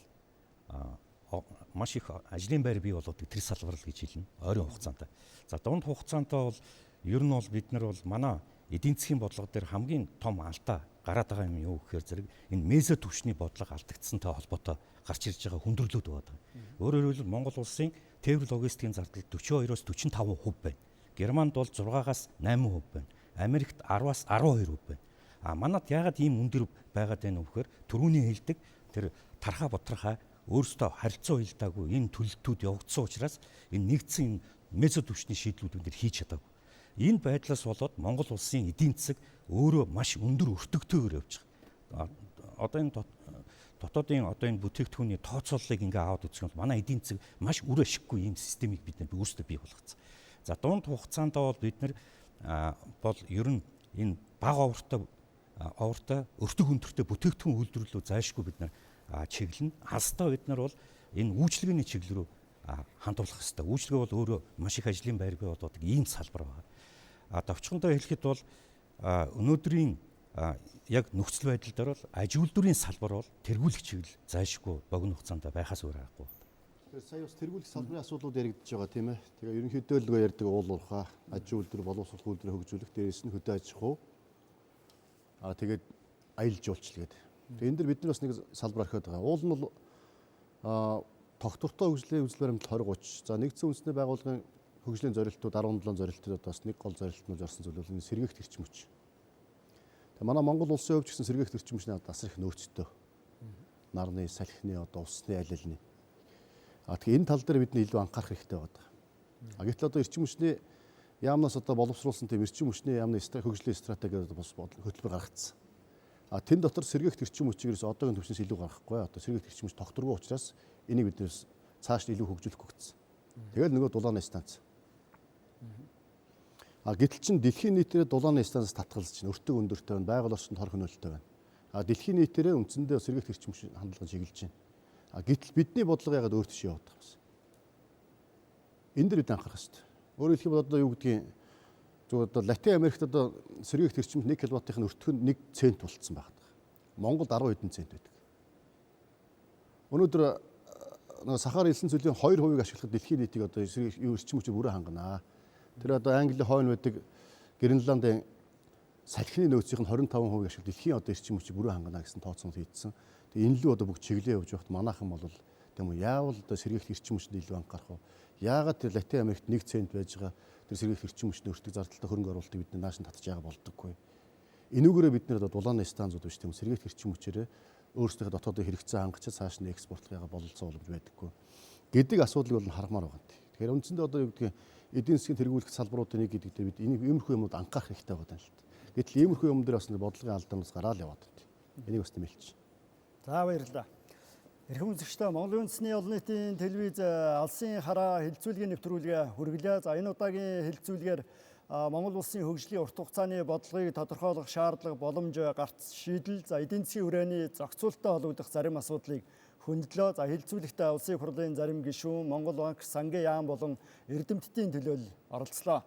маш их ажлын байр бий болгодог тэр салбар л гэж хэлнэ. Ойрын хугацаанд. За дунд хугацаанд бол ер нь бол бид нар бол манай эдийн засгийн бодлого дээр хамгийн том алдаа гараад байгаа юм юу гэхээр зэрэг энэ мезо түвшний бодлого алдагдсантай холбоотой гарч ирж байгаа хүндрэлүүд байгаа. Өөрөөр хэлбэл Монгол Улсын тээвэр логистикийн зардал 42-оос 45% байна. Германд бол 6-аас 8% байна. Америкт 10-аас 12% байна. Манад яагаад ийм өндөр байгаад байна вэ гэхээр түрүүний хэлдэг тэр тархаа ботрохаа өөрсдөө харилцаа уялдаагүй энэ төлөлтүүд явагдсан учраас энэ нэгдсэн мезо түвшний шийдлүүд өндөр хийж чадаагүй. Энэ байдлаас болоод Монгол Улсын эдийн засаг өөрөө маш өндөр өртөгтэйгээр явж байгаа. Одоо энэ дотоодын одоо энэ бүтээгдэхүүний тооцооллыг ингээ аваад үзэх бол манай эдийн засаг маш үр ашиггүй ийм системийг бид өөрсдөө бий болгоцсон. За дунд хугацаанд бол бид нар бол ер нь энэ бага овртой өртөг өндөртэй бүтээгдэхүүн үйлдвэрлэлөө зайлшгүй бид нар чиглэн. Алстаа бид нар бол энэ үйлчлэгээний чиглэл рүү хандуулах хэрэгтэй. Үйлчлэгээ бол өөрөө маш их ажлын байр бий болоод ийм салбар байна. Товчхондоо хэлэхэд бол өнөөдрийн яг нөхцөл байдал дээр бол аж үйлдвэрийн салбар бол тэргүүлэх чиглэл зайлшгүй богино хугацаанд байхаас өөр аргагүй. Сая бас тэргүүлэх салбарын асуудлууд яригдж байгаа тийм ээ. Тэгээ ерөнхийдөө л ярьдаг уул уурхай, аж үйлдвэр, боловсрол үйлдвэр хөгжүүлэх, дээрээс нь хөдөө аж ахуй. Тэгээд аялал жуулчлал гэдэг. Тэгээ энэ дэр бид нар бас нэг салбар орхиод байгаа. Уул нь бол тогтвортой хөгжлийн үзэл баримт 2030. За нэгдсэн үндэсний байгууллагын хөгжлийн зорилтууд 17 зорилтууд бас нэг гол зорилт нь зорсон зүйл бол энэ сэргээгт эрчим хүч. Тэгээ манай Монгол улсын хувьд ч гэсэн сэргээгт эрчим хүчний асар их нөөцтэй. Нарны, салхины, усны аль алины. Тэгэхээр энэ тал дээр бидний илүү анхаарах хэрэгтэй байна. Гэтэл одоо эрчим хүчний яамнаас одоо боловсруулсан тийм эрчим хүчний яамны хөгжлийн стратеги бас хөтөлбөр гаргацсан. Тэн дотор сэргээгт эрчим хүчийг одоогийн түвшнээс илүү гаргахгүй. Одоо сэргээгт эрчим хүч тогтворгүй учраас энийг бид цааш илүү хөгжүүлэхгүй гэсэн. Тэгэл нөгөө дулааны станц. Гэтэл чин дэлхийн нийтээр дулааны станцаас татгалзаж байна. Өртөг өндөртэй байна, байгаль орчинд хор хөнөөлттэй байна. Дэлхийн нийтээр үндсэндээ сэргээгт эрчим хүч хандлагыг чиглэж байна. Гэтэл бидний бодлого ягаад өөр тийш яваад байгаа юм бэ? Энэ дэр бид анхаарах хэрэгтэй. Өөрөөр хэлбэл одоо юу гэдгийг зөвхөн одоо Латин Америкт одоо сэргээгт эрчимт 1 кВт-ийн өртгөнд 1 цент болцсон байна. Монголд 10 хэдэн цент байдаг. Өнөөдөр сахаар элсэн цэлийн 2% ашиглахад дэлхийн нийтийг одоо эрчим хүчээр бүрэн хангана. Тэр одоо Английн хойно байдаг Гренландын салхины нөөцийн 25% ашиглах дэлхийн одоо эрчим хүчийг бүрэн хангана гэсэн тооцоомод хийдсэн. Тэгээ энэ лүү одоо бүх чиглэлээ явж байхад манайхан бол тийм үү яавал одоо сэргээгт эрчим хүчтэй илүү анхаарах вэ? Яагаад тэр Латин Америкт 1 цент байж байгаа тэр сэргээгт эрчим хүчний өртөг зардалтай хөрөнгө оруулалтыг бид нааш нь татж байгаа болдоггүй. Энүүгээрээ бид нэр одоо дулааны станцууд биш тийм сэргээгт эрчим хүчээрээ өөрсдийнхөө дотоодын хэрэгцээ хангачаад цааш нь экспортлохыг бололцоо боломж байдаггүй гэдэг асуудлыг бол хармаар байгаа. Тэгэхээр үндсэндээ одоо юу гэдгийг эдийн засгийн тэргүүлэх салбаруудын нэг гэдэг дээр бид энийг иймэрхүү юмуд анхаарах хэрэгтэй байгаа юм л та. Гэтэл иймэрхүү юм дээр бас бодлогын алдаанаас гараал яваад байна. Энийг бас тэмэлж. За баярлалаа. Эрхэм үзэгчдээ Монголын үндэсний олон нийтийн телевиз Алсын хараа хэлэлцүүлгийн нэвтрүүлгээ хүргэлээ. За энэ удаагийн хэлэлцүүлгээр Монгол Улсын хөгжлийн урт хугацааны бодлогыг тодорхойлох шаардлага, боломж гарц шийдэл, за эдийн засгийн хүрээний зохицуулалттай холбогдох зарим асуудлыг хөндлөө. За хэлэлцүүлэгтээ улсын хурлын зарим гишүүн, Монгол банк, сангийн яам болон эрдэмтдийн төлөөлөл оролцлоо.